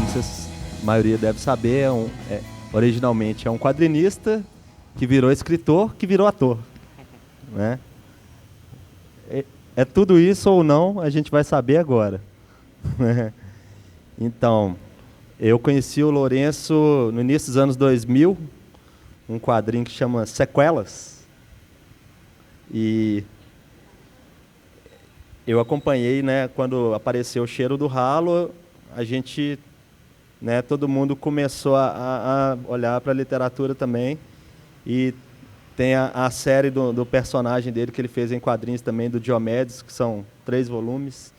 como vocês, a maioria deve saber, originalmente é um quadrinista que virou escritor, que virou ator, né? É tudo isso ou não, a gente vai saber agora. Então, eu conheci o Lourenço no início dos anos 2000, um quadrinho que chama Sequelas. E eu acompanhei, né, quando apareceu o Cheiro do Ralo, a gente, né, todo mundo começou a olhar para a literatura também. E tem a série do personagem dele que ele fez em quadrinhos também, do Diomedes, que são 3 volumes.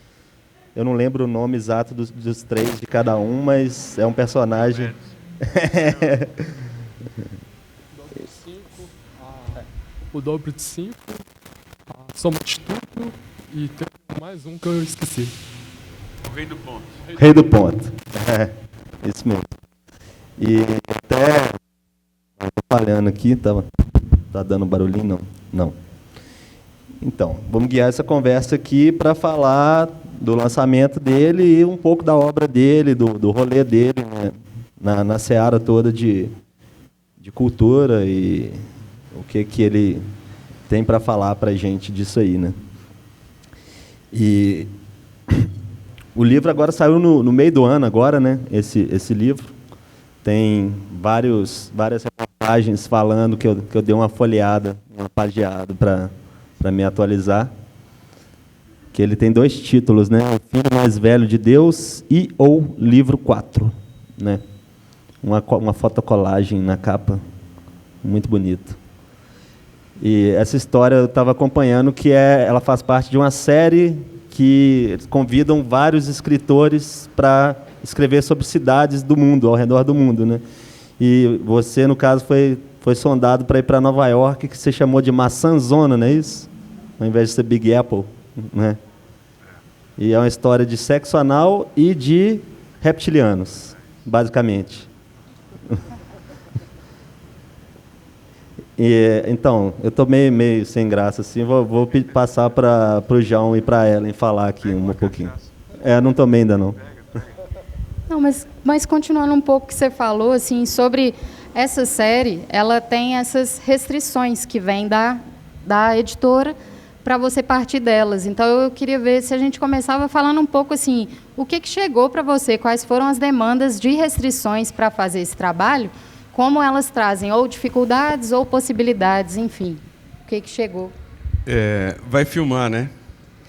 Eu não lembro o nome exato dos 3 de cada um, mas é um personagem. O dobro de 5, a soma de tudo e tem mais um que eu esqueci. O Rei do Ponto. Rei do Ponto. Isso mesmo. E até... Estou falhando aqui, tá dando barulhinho? Não. Não. Então, vamos guiar essa conversa aqui para falar do lançamento dele e um pouco da obra dele, do rolê dele, né, na seara toda de cultura e o que ele tem para falar para a gente disso aí, né? E o livro agora saiu no meio do ano, agora, né? Esse livro tem várias reportagens falando que eu dei uma folheada, uma pageada para me atualizar. Que ele tem 2 títulos, né? O Filho Mais Velho de Deus e ou Livro 4, né? Uma fotocolagem na capa, muito bonito. E essa história eu estava acompanhando, que ela faz parte de uma série que eles convidam vários escritores para escrever sobre cidades do mundo, ao redor do mundo, né? E você, no caso, foi sondado para ir para Nova York, que você chamou de Maçãzona, não é isso? Ao invés de ser Big Apple, né? E é uma história de sexo anal e de reptilianos, basicamente. Então, eu estou meio sem graça, assim, vou passar para o João e para a Ellen falar aqui um pouquinho. Não tomei ainda não. Não, mas continuando um pouco o que você falou, assim, sobre essa série, ela tem essas restrições que vêm da editora para você partir delas. Então, eu queria ver se a gente começava falando um pouco assim, o que chegou para você, quais foram as demandas de restrições para fazer esse trabalho, como elas trazem ou dificuldades ou possibilidades, enfim, o que chegou. Vai filmar, né?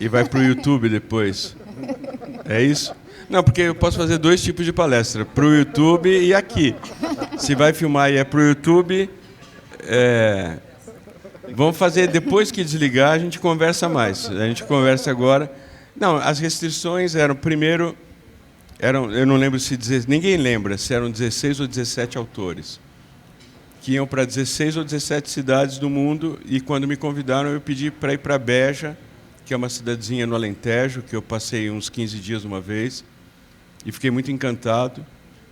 E vai para o YouTube depois. É isso? Não, porque eu posso fazer 2 tipos de palestra, para o YouTube e aqui. Se vai filmar e é para o YouTube, vamos fazer depois que desligar, a gente conversa mais. A gente conversa agora. Não, as restrições eram, primeiro, eu não lembro ninguém lembra se eram 16 ou 17 autores, que iam para 16 ou 17 cidades do mundo, e quando me convidaram eu pedi para ir para Beja, que é uma cidadezinha no Alentejo, que eu passei uns 15 dias uma vez, e fiquei muito encantado.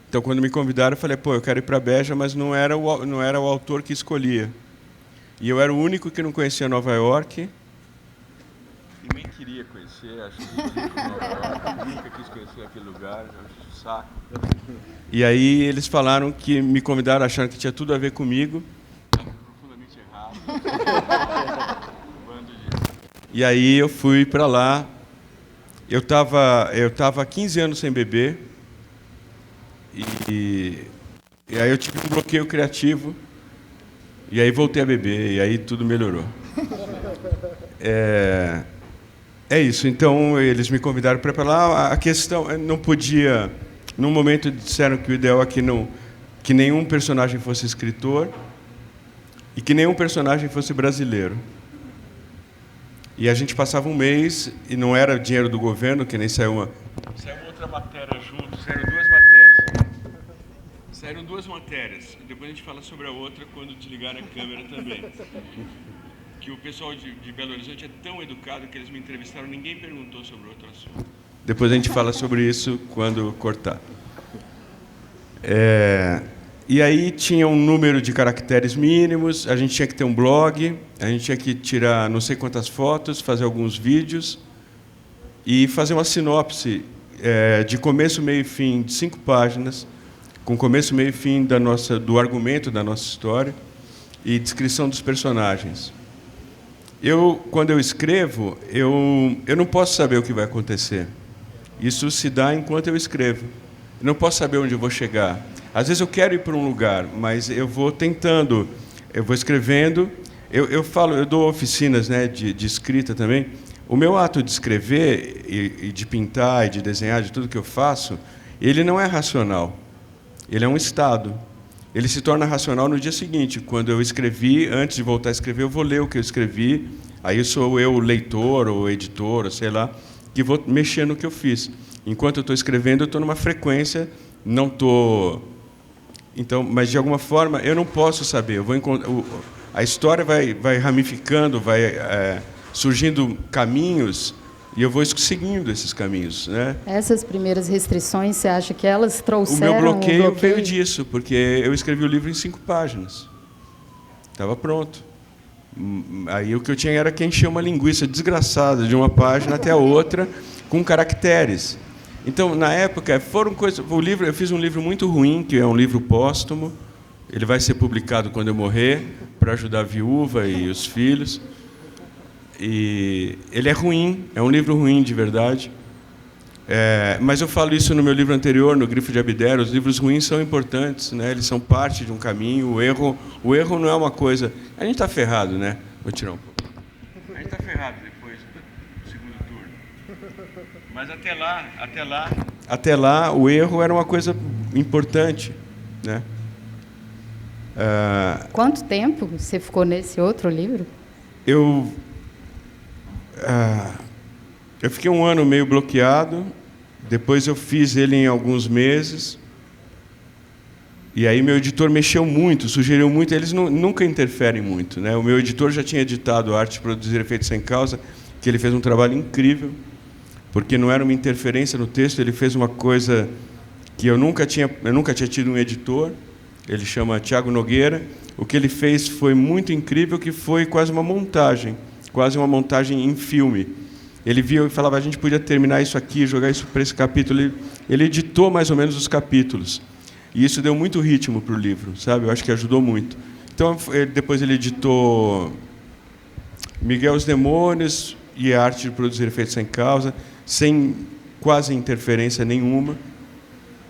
Então, quando me convidaram, eu falei, eu quero ir para Beja, mas não era o autor que escolhia. E eu era o único que não conhecia Nova York, e nem queria conhecer, acho que nunca quis conhecer aquele lugar, acho um saco. E aí eles falaram que me convidaram, achando que tinha tudo a ver comigo. Profundamente errado. E aí eu fui para lá. Eu estava há 15 anos sem beber. E aí eu tive um bloqueio criativo. E aí voltei a beber. E aí tudo melhorou. É isso. Então eles me convidaram para ir para lá. A questão, não podia... Num momento disseram que o ideal é que nenhum personagem fosse escritor e que nenhum personagem fosse brasileiro. E a gente passava um mês, e não era dinheiro do governo, que nem saiu uma outra matéria junto, saíram 2 matérias. Depois a gente fala sobre a outra quando desligar a câmera também. Que o pessoal de Belo Horizonte é tão educado que eles me entrevistaram, ninguém perguntou sobre outro assunto. Depois a gente fala sobre isso quando cortar. E aí tinha um número de caracteres mínimos, a gente tinha que ter um blog, a gente tinha que tirar não sei quantas fotos, fazer alguns vídeos e fazer uma sinopse de começo, meio e fim, de 5 páginas, com começo, meio e fim do argumento da nossa história e descrição dos personagens. Quando eu escrevo, eu não posso saber o que vai acontecer. Isso se dá enquanto eu escrevo. Eu não posso saber onde eu vou chegar. Às vezes eu quero ir para um lugar, mas eu vou tentando, eu vou escrevendo. Eu dou oficinas, né, de escrita também. O meu ato de escrever e de pintar e de desenhar, de tudo que eu faço, ele não é racional. Ele é um estado. Ele se torna racional no dia seguinte. Quando eu escrevi, antes de voltar a escrever, eu vou ler o que eu escrevi. Aí sou eu o leitor ou o editor, ou sei lá, que vou mexer no que eu fiz. Enquanto eu estou escrevendo, eu estou numa frequência, não estou... Então, mas, de alguma forma, eu não posso saber. A história vai ramificando, vai surgindo caminhos, e eu vou seguindo esses caminhos, né? Essas primeiras restrições, você acha que elas trouxeram o meu bloqueio veio disso, porque eu escrevi o livro em 5 páginas. Estava pronto. Aí o que eu tinha era que encher uma linguiça desgraçada de uma página até a outra, com caracteres. Então, na época, foram coisas... eu fiz um livro muito ruim, que é um livro póstumo. Ele vai ser publicado quando eu morrer, para ajudar a viúva e os filhos. E ele é ruim, é um livro ruim de verdade. Mas eu falo isso no meu livro anterior, no Grifo de Abdera. Os livros ruins são importantes, né? Eles são parte de um caminho. O erro não é uma coisa... A gente está ferrado, né? Vou tirar um pouco. A gente está ferrado depois do segundo turno. Mas até lá, o erro era uma coisa importante, né? Quanto tempo você ficou nesse outro livro? Eu fiquei 1 ano meio bloqueado, depois eu fiz ele em alguns meses, e aí meu editor mexeu muito, sugeriu muito, eles nunca interferem muito, né? O meu editor já tinha editado Arte de Produzir Efeitos Sem Causa, que ele fez um trabalho incrível, porque não era uma interferência no texto, ele fez uma coisa que eu nunca tinha tido um editor, ele chama Thiago Nogueira. O que ele fez foi muito incrível, que foi quase uma montagem em filme. Ele viu e falava, a gente podia terminar isso aqui, jogar isso para esse capítulo. Ele editou mais ou menos os capítulos. E isso deu muito ritmo para o livro, sabe? Eu acho que ajudou muito. Então, depois ele editou Miguel os Demônios e a Arte de Produzir Efeitos Sem Causa, sem quase interferência nenhuma.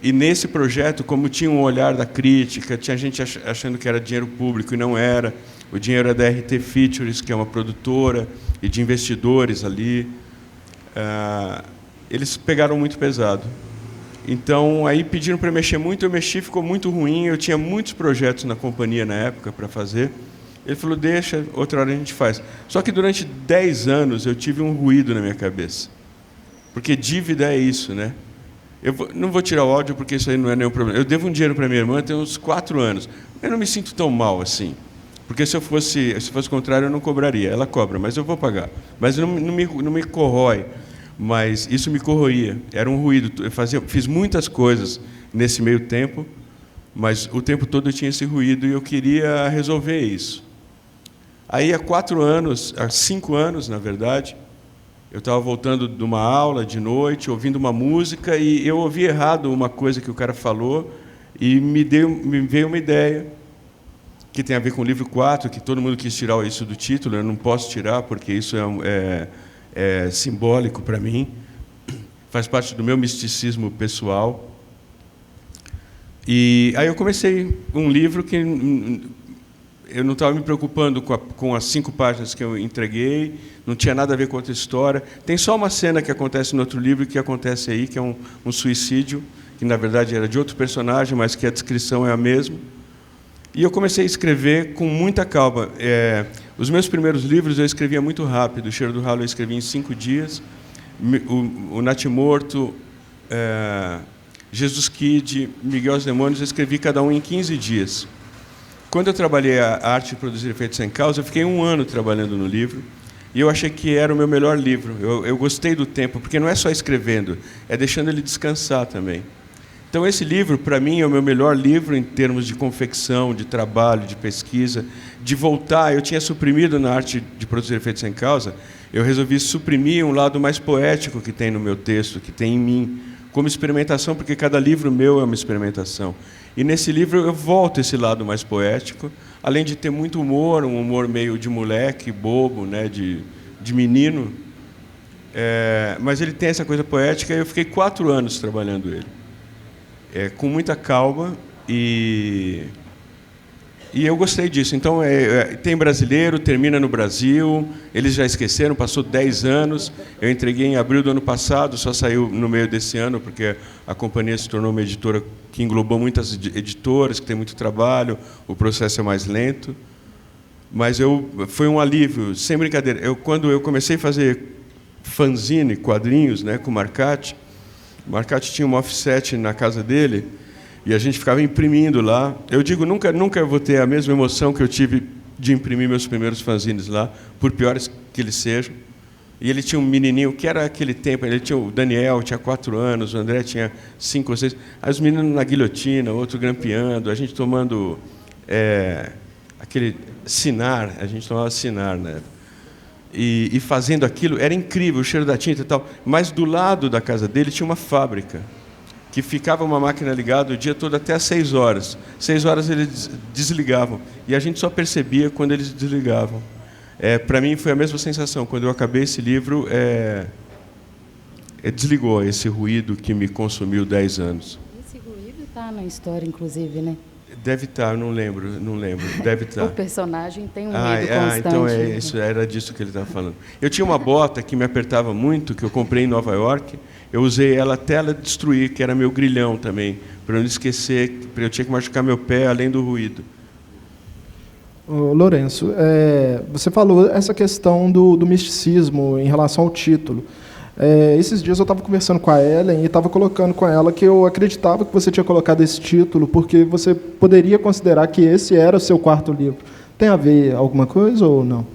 E nesse projeto, como tinha um olhar da crítica, tinha gente achando que era dinheiro público e não era. O dinheiro era da RT Features, que é uma produtora, e de investidores ali. Eles pegaram muito pesado. Então, aí pediram para mexer muito, eu mexi, ficou muito ruim. Eu tinha muitos projetos na companhia na época para fazer. Ele falou, deixa, outra hora a gente faz. Só que durante 10 anos eu tive um ruído na minha cabeça. Porque dívida é isso, né? Não vou tirar o áudio, porque isso aí não é nenhum problema. Eu devo um dinheiro para minha irmã tem uns 4 anos. Eu não me sinto tão mal assim. Porque se fosse o contrário, eu não cobraria. Ela cobra, mas eu vou pagar. Mas não me corrói. Mas isso me corroía. Era um ruído. Eu fiz muitas coisas nesse meio tempo, mas o tempo todo eu tinha esse ruído e eu queria resolver isso. Aí, há 5 anos, na verdade, eu estava voltando de uma aula de noite, ouvindo uma música, e eu ouvi errado uma coisa que o cara falou, e me veio uma ideia, que tem a ver com o livro 4, que todo mundo quis tirar isso do título, eu não posso tirar, porque isso é simbólico para mim, faz parte do meu misticismo pessoal. E aí eu comecei um livro que eu não estava me preocupando com as 5 páginas que eu entreguei, não tinha nada a ver com outra história. Tem só uma cena que acontece no outro livro que acontece aí, que é um suicídio, que na verdade era de outro personagem, mas que a descrição é a mesma. E eu comecei a escrever com muita calma. Os meus primeiros livros eu escrevia muito rápido. O Cheiro do Ralo eu escrevi em 5 dias. O Natimorto, Jesus Kid, Miguel os Demônios, eu escrevi cada um em 15 dias. Quando eu trabalhei a Arte de Produzir Efeitos Sem Causa, eu fiquei 1 ano trabalhando no livro, e eu achei que era o meu melhor livro. Eu gostei do tempo, porque não é só escrevendo, é deixando ele descansar também. Então, esse livro, para mim, é o meu melhor livro em termos de confecção, de trabalho, de pesquisa, de voltar. Eu tinha suprimido na Arte de Produzir Efeitos Sem Causa, eu resolvi suprimir um lado mais poético que tem no meu texto, que tem em mim, como experimentação, porque cada livro meu é uma experimentação. E nesse livro eu volto esse lado mais poético, além de ter muito humor, um humor meio de moleque, bobo, né, de menino. Mas ele tem essa coisa poética, e eu fiquei 4 anos trabalhando ele. Com muita calma, e eu gostei disso. Então, tem brasileiro, termina no Brasil, eles já esqueceram, passou 10 anos. Eu entreguei em abril do ano passado, só saiu no meio desse ano, porque a companhia se tornou uma editora que englobou muitas editoras, que tem muito trabalho, o processo é mais lento. Mas foi um alívio, sem brincadeira. Quando eu comecei a fazer fanzine, quadrinhos, né, com o Marcati tinha um offset na casa dele, e a gente ficava imprimindo lá. Eu digo, nunca vou ter a mesma emoção que eu tive de imprimir meus primeiros fanzines lá, por piores que eles sejam. E ele tinha um menininho, que era aquele tempo, o Daniel tinha 4 anos, o André tinha 5 ou 6. Aí os meninos na guilhotina, outro grampeando, a gente tomando aquele Sinar, a gente tomava Sinar, né? E fazendo aquilo, era incrível, o cheiro da tinta e tal. Mas do lado da casa dele tinha uma fábrica, que ficava uma máquina ligada o dia todo até às 6 horas. 6 horas eles desligavam, e a gente só percebia quando eles desligavam. Para mim foi a mesma sensação. Quando eu acabei esse livro, desligou esse ruído que me consumiu 10 anos. Esse ruído está na história, inclusive, né? Deve estar, não lembro, deve estar. O personagem tem um medo constante. Então isso, era disso que ele estava falando. Eu tinha uma bota que me apertava muito, que eu comprei em Nova York. Eu usei ela até ela destruir, que era meu grilhão também, para eu não esquecer, eu tinha que machucar meu pé além do ruído. Ô, Lourenço, você falou essa questão do misticismo em relação ao título. Esses dias eu estava conversando com a Ellen e estava colocando com ela que eu acreditava que você tinha colocado esse título porque você poderia considerar que esse era o seu 4º livro. Tem a ver alguma coisa ou não?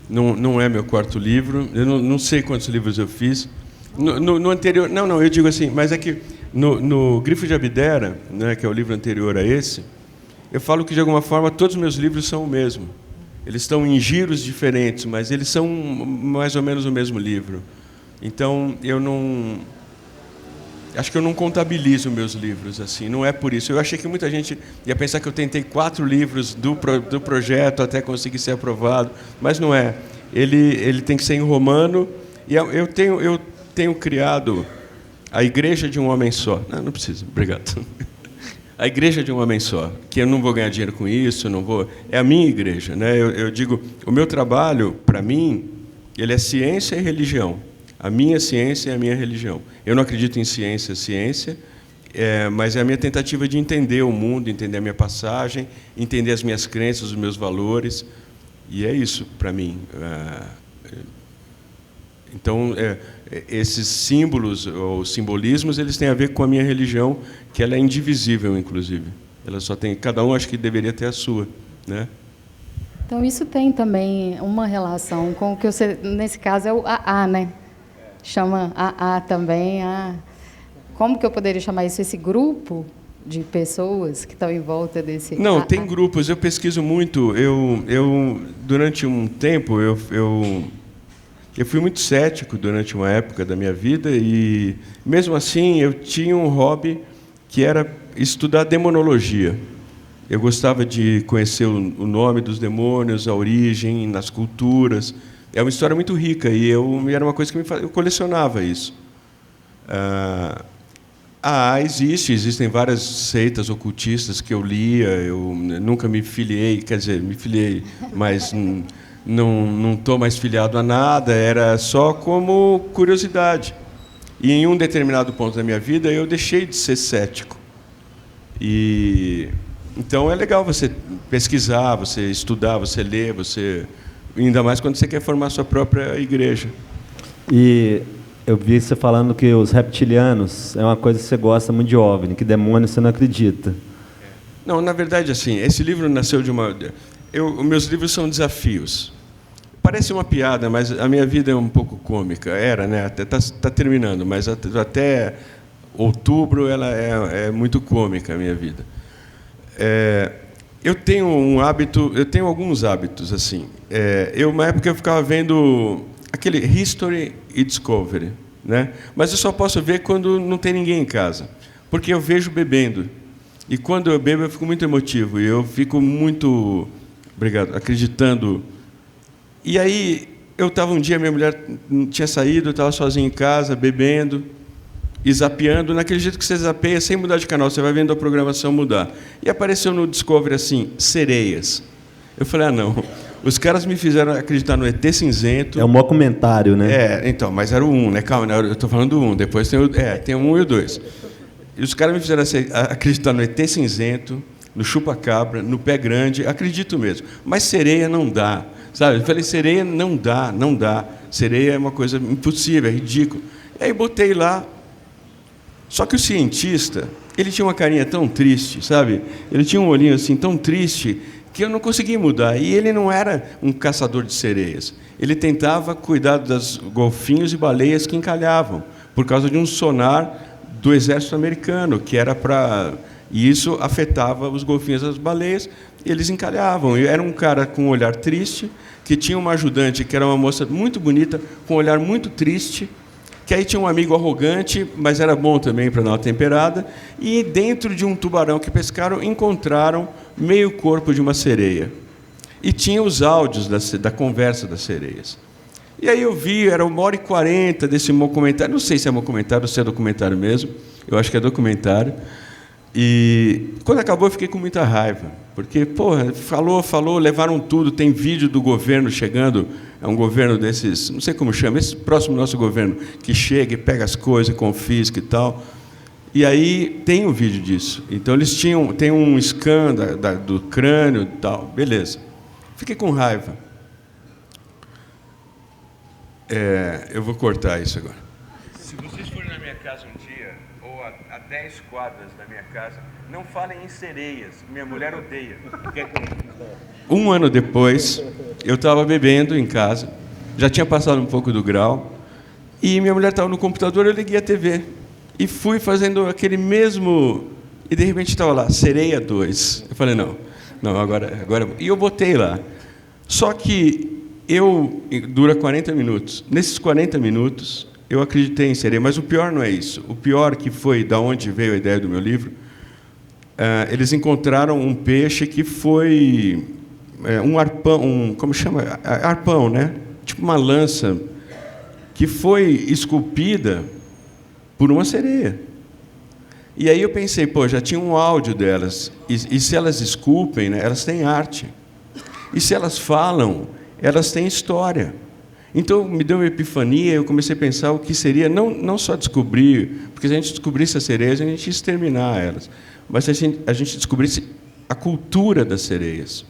Não é meu 4º livro. Eu não sei quantos livros eu fiz. No anterior... Não, eu digo assim, mas é que no Grifo de Abdera, né, que é o livro anterior a esse, eu falo que, de alguma forma, todos os meus livros são o mesmo. Eles estão em giros diferentes, mas eles são mais ou menos o mesmo livro. Então, acho que eu não contabilizo meus livros assim, não é por isso. Eu achei que muita gente ia pensar que eu tentei 4 livros do projeto até conseguir ser aprovado, mas não é. Ele tem que ser em romano, e eu tenho criado a Igreja de um Homem Só. Não precisa, obrigado. A Igreja de um Homem Só, que eu não vou ganhar dinheiro com isso, não vou. É a minha igreja, né? Eu digo, o meu trabalho, para mim, ele é ciência e religião. A minha ciência e a minha religião. Eu não acredito em ciência, mas é a minha tentativa de entender o mundo, entender a minha passagem, entender as minhas crenças, os meus valores. E é isso, para mim. Então, esses símbolos ou simbolismos, eles têm a ver com a minha religião, que ela é indivisível, inclusive. Ela só tem, cada um acho que deveria ter a sua, né? Então isso tem também uma relação com o que você, nesse caso, é o AA, né? Chama AA também. Como que eu poderia chamar isso? Esse grupo de pessoas que estão em volta desse... Não, tem grupos. Eu pesquiso muito. Eu durante um tempo, eu fui muito cético durante uma época da minha vida, e, mesmo assim, eu tinha um hobby que era estudar demonologia. Eu gostava de conhecer o nome dos demônios, a origem, nas culturas. É uma história muito rica, e era uma coisa que eu colecionava isso. Existem várias seitas ocultistas que eu lia, eu nunca me filiei, quer dizer, me filiei, mas não estou mais filiado a nada, era só como curiosidade. E em um determinado ponto da minha vida eu deixei de ser cético. Então é legal você pesquisar, você estudar, você ler, ainda mais quando você quer formar a sua própria igreja. E eu vi você falando que os reptilianos é uma coisa que você gosta muito de OVNI, que demônio você não acredita. Não, na verdade, assim, esse livro nasceu de uma... meus livros são desafios. Parece uma piada, mas a minha vida é um pouco cômica. Era, né? Está terminando, mas até outubro ela é muito cômica, a minha vida. Eu tenho alguns hábitos, assim. Uma época eu ficava vendo aquele History e Discovery. né? Mas eu só posso ver quando não tem ninguém em casa, porque eu vejo bebendo. E quando eu bebo, eu fico muito emotivo, e eu fico muito, obrigado, acreditando. E aí, eu estava um dia, minha mulher tinha saído, eu estava sozinho em casa, bebendo, e zapeando, naquele jeito que você zapeia, sem mudar de canal, você vai vendo a programação mudar. E apareceu no Discovery assim, sereias. Eu falei, não, os caras me fizeram acreditar no ET cinzento. É um documentário, né? Então, mas era o 1, né? Calma, né? Eu estou falando do 1, depois tem o 1 e o 2. E os caras me fizeram acreditar no ET cinzento, no chupa-cabra, no pé grande, acredito mesmo. Mas sereia não dá, sabe? Eu falei, sereia não dá. Sereia é uma coisa impossível, é ridículo. E aí botei lá. Só que o cientista, ele tinha uma carinha tão triste, sabe? Ele tinha um olhinho assim tão triste que eu não consegui mudar. E ele não era um caçador de sereias. Ele tentava cuidar dos golfinhos e baleias que encalhavam, por causa de um sonar do exército americano, que era para... E isso afetava os golfinhos e as baleias, e eles encalhavam. E era um cara com um olhar triste, que tinha uma ajudante, que era uma moça muito bonita, com um olhar muito triste, que aí tinha um amigo arrogante, mas era bom também para dar uma temperada, e dentro de um tubarão que pescaram, encontraram meio corpo de uma sereia. E tinha os áudios da conversa das sereias. E aí eu vi, era 1h40 desse documentário, não sei se é documentário ou se é documentário mesmo, eu acho que é documentário. E quando acabou eu fiquei com muita raiva, porque, porra, falou, levaram tudo, tem vídeo do governo chegando, é um governo desses, não sei como chama, esse próximo nosso governo, que chega e pega as coisas, confisca e tal. E aí tem um vídeo disso. Então eles tem um scan do crânio e tal, beleza. Fiquei com raiva. Eu vou cortar isso agora. Se vocês forem na minha casa um dia, ou a 10 quadras da minha casa, não falem em sereias. Minha mulher odeia. Um ano depois, eu estava bebendo em casa, já tinha passado um pouco do grau, e minha mulher estava no computador, eu liguei a TV. E fui fazendo aquele mesmo... E, de repente, estava lá, Sereia 2. Eu falei, não, agora... E eu botei lá. Só que dura 40 minutos. Nesses 40 minutos, eu acreditei em sereia. Mas o pior não é isso. O pior que foi da onde veio a ideia do meu livro, eles encontraram um peixe que foi um arpão, como chama? Arpão, né? Tipo uma lança, que foi esculpida por uma sereia. E aí eu pensei, já tinha um áudio delas. E se elas esculpem, né, elas têm arte. E se elas falam, elas têm história. Então, me deu uma epifania, eu comecei a pensar o que seria, não só descobrir, porque se a gente descobrisse as sereias, a gente ia exterminar elas, mas se a gente descobrisse a cultura das sereias,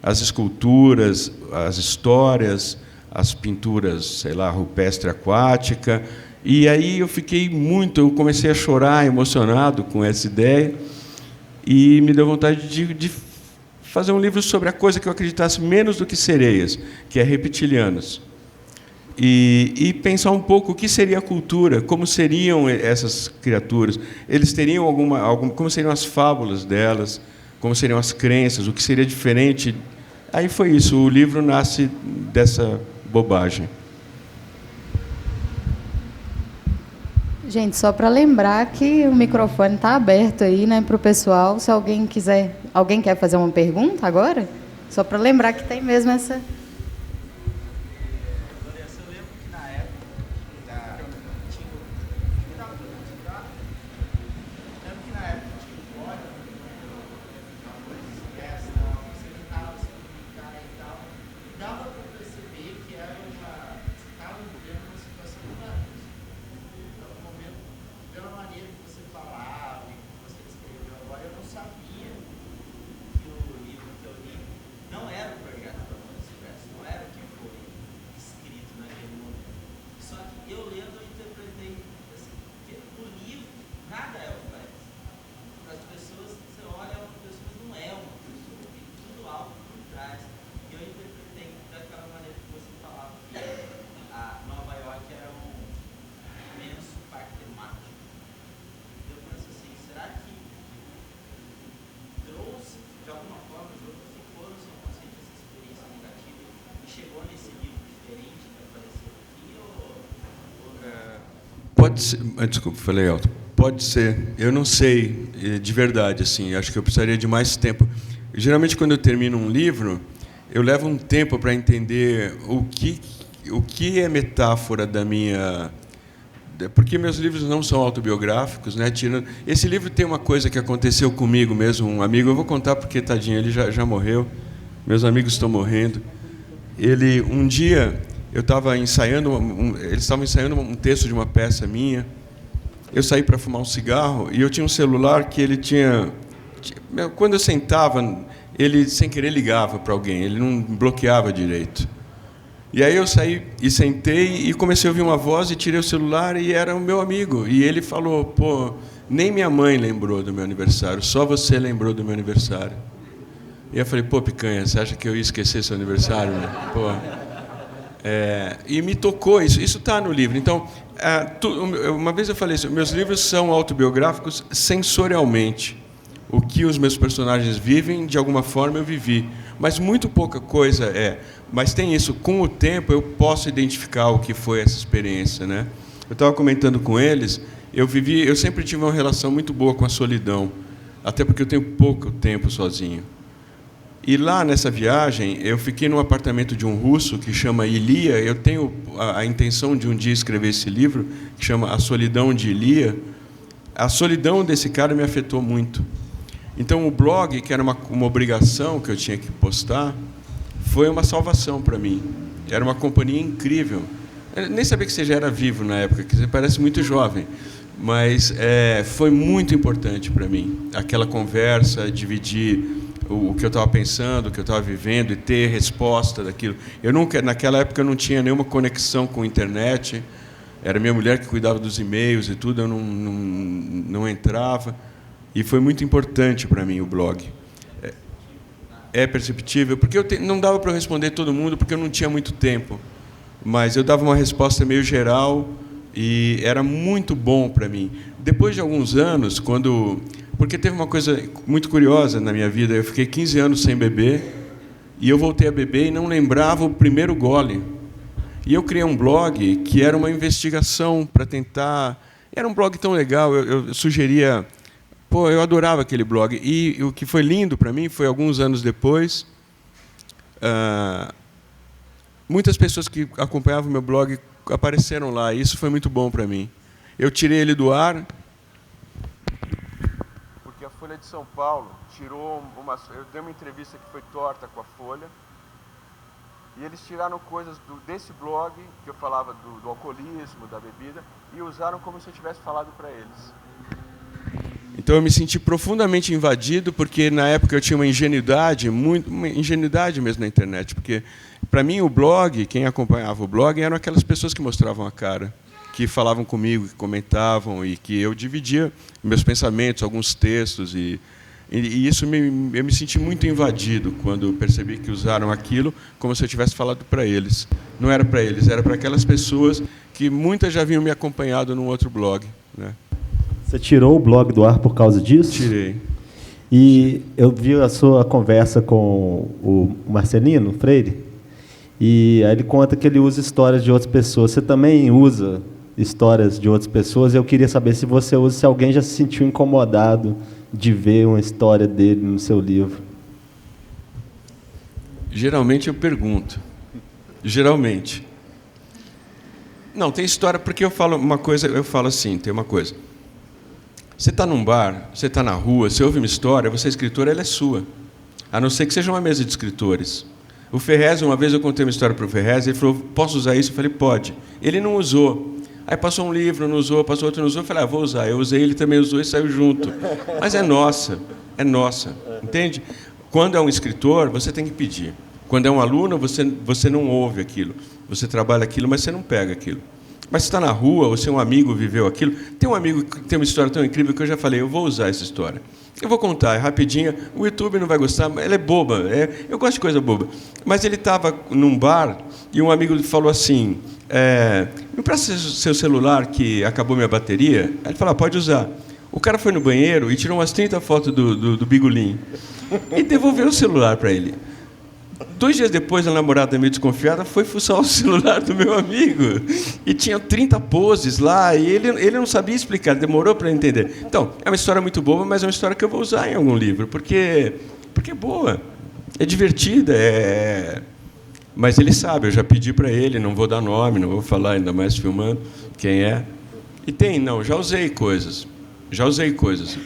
as esculturas, as histórias, as pinturas, sei lá, rupestre aquática. E aí eu comecei a chorar, emocionado com essa ideia, e me deu vontade de fazer um livro sobre a coisa que eu acreditasse menos do que sereias, que é reptilianos. E pensar um pouco o que seria a cultura, como seriam essas criaturas, eles teriam como seriam as fábulas delas, como seriam as crenças, o que seria diferente. Aí foi isso, o livro nasce dessa bobagem. Gente, só para lembrar que o microfone está aberto aí, né, para o pessoal. Se alguém quer fazer uma pergunta agora? Só para lembrar que tem mesmo essa... Pode ser, desculpa, falei alto. Pode ser. Eu não sei, de verdade, assim. Acho que eu precisaria de mais tempo. Geralmente, quando eu termino um livro, eu levo um tempo para entender o que é metáfora da minha... Porque meus livros não são autobiográficos, né? Esse livro tem uma coisa que aconteceu comigo mesmo, um amigo. Eu vou contar porque, tadinho, ele já morreu. Meus amigos estão morrendo. Um dia, eu estava ensaiando, eles estavam ensaiando um texto de uma peça minha. Eu saí para fumar um cigarro e eu tinha um celular que ele tinha... Quando eu sentava, ele, sem querer, ligava para alguém. Ele não bloqueava direito. E aí eu saí e sentei e comecei a ouvir uma voz e tirei o celular e era o meu amigo. E ele falou, pô, nem minha mãe lembrou do meu aniversário, só você lembrou do meu aniversário. E eu falei, pô, picanha, você acha que eu ia esquecer seu aniversário? Né? Pô. E me tocou isso. Isso está no livro. Então, uma vez eu falei isso, meus livros são autobiográficos sensorialmente. O que os meus personagens vivem, de alguma forma eu vivi. Mas muito pouca coisa é. Mas tem isso, com o tempo eu posso identificar o que foi essa experiência, né? Eu estava comentando com eles, eu sempre tive uma relação muito boa com a solidão, até porque eu tenho pouco tempo sozinho. E lá nessa viagem, eu fiquei num apartamento de um russo que chama Ilia. Eu tenho a intenção de um dia escrever esse livro, que chama A Solidão de Ilia. A solidão desse cara me afetou muito. Então, o blog, que era uma obrigação que eu tinha que postar, foi uma salvação para mim. Era uma companhia incrível. Eu nem sabia que você já era vivo na época, que você parece muito jovem. Mas foi muito importante para mim. Aquela conversa, dividir o que eu estava pensando, o que eu estava vivendo e ter resposta daquilo. Naquela época, eu não tinha nenhuma conexão com a internet. Era minha mulher que cuidava dos e-mails e tudo, eu não entrava. E foi muito importante para mim o blog. É perceptível, porque não dava para eu responder todo mundo, porque eu não tinha muito tempo. Mas eu dava uma resposta meio geral e era muito bom para mim. Depois de alguns anos, porque teve uma coisa muito curiosa na minha vida, eu fiquei 15 anos sem beber, e eu voltei a beber e não lembrava o primeiro gole. E eu criei um blog que era uma investigação para tentar... Era um blog tão legal, eu sugeria... Pô, eu adorava aquele blog. E o que foi lindo para mim foi, alguns anos depois, muitas pessoas que acompanhavam o meu blog apareceram lá, e isso foi muito bom para mim. Eu tirei ele do ar, porque a Folha de São Paulo tirou eu dei uma entrevista que foi torta com a Folha, e eles tiraram coisas desse blog, que eu falava do alcoolismo, da bebida, e usaram como se eu tivesse falado para eles. Então eu me senti profundamente invadido, porque na época eu tinha uma ingenuidade mesmo na internet, porque para mim o blog, quem acompanhava o blog, eram aquelas pessoas que mostravam a cara, que falavam comigo, que comentavam, e que eu dividia meus pensamentos, alguns textos, e isso eu me senti muito invadido quando percebi que usaram aquilo como se eu tivesse falado para eles. Não era para eles, era para aquelas pessoas que muitas já haviam me acompanhado num outro blog, né? Você tirou o blog do ar por causa disso? Tirei. E eu vi a sua conversa com o Marcelino Freire, e aí ele conta que ele usa histórias de outras pessoas. Você também usa histórias de outras pessoas? Eu queria saber se você usa, se alguém já se sentiu incomodado de ver uma história dele no seu livro. Geralmente eu pergunto. Geralmente. Não, tem história, porque eu falo assim, tem uma coisa. Você está num bar, você está na rua, você ouve uma história, você é escritor, ela é sua. A não ser que seja uma mesa de escritores. O Ferrez, uma vez eu contei uma história para o Ferrez, ele falou, posso usar isso? Eu falei, pode. Ele não usou. Aí passou um livro, não usou, passou outro, não usou. Eu falei, vou usar. Eu usei, ele também usou e saiu junto. Mas é nossa, entende? Quando é um escritor, você tem que pedir. Quando é um aluno, você não ouve aquilo. Você trabalha aquilo, mas você não pega aquilo. Mas você está na rua, ou seu amigo viveu aquilo. Tem um amigo que tem uma história tão incrível que eu já falei, eu vou usar essa história. Eu vou contar, é rapidinha, o YouTube não vai gostar, ela é boba, eu gosto de coisa boba. Mas ele estava num bar e um amigo falou assim, me empresta seu celular que acabou minha bateria? Aí ele falou, pode usar. O cara foi no banheiro e tirou umas 30 fotos do Bigolim e devolveu o celular para ele. 2 dias depois, a namorada meio desconfiada foi fuçar o celular do meu amigo. E tinha 30 poses lá, e ele não sabia explicar, demorou para entender. Então, é uma história muito boa, mas é uma história que eu vou usar em algum livro, porque é boa, é divertida, Mas ele sabe, eu já pedi para ele, não vou dar nome, não vou falar, ainda mais filmando quem é. E já usei coisas.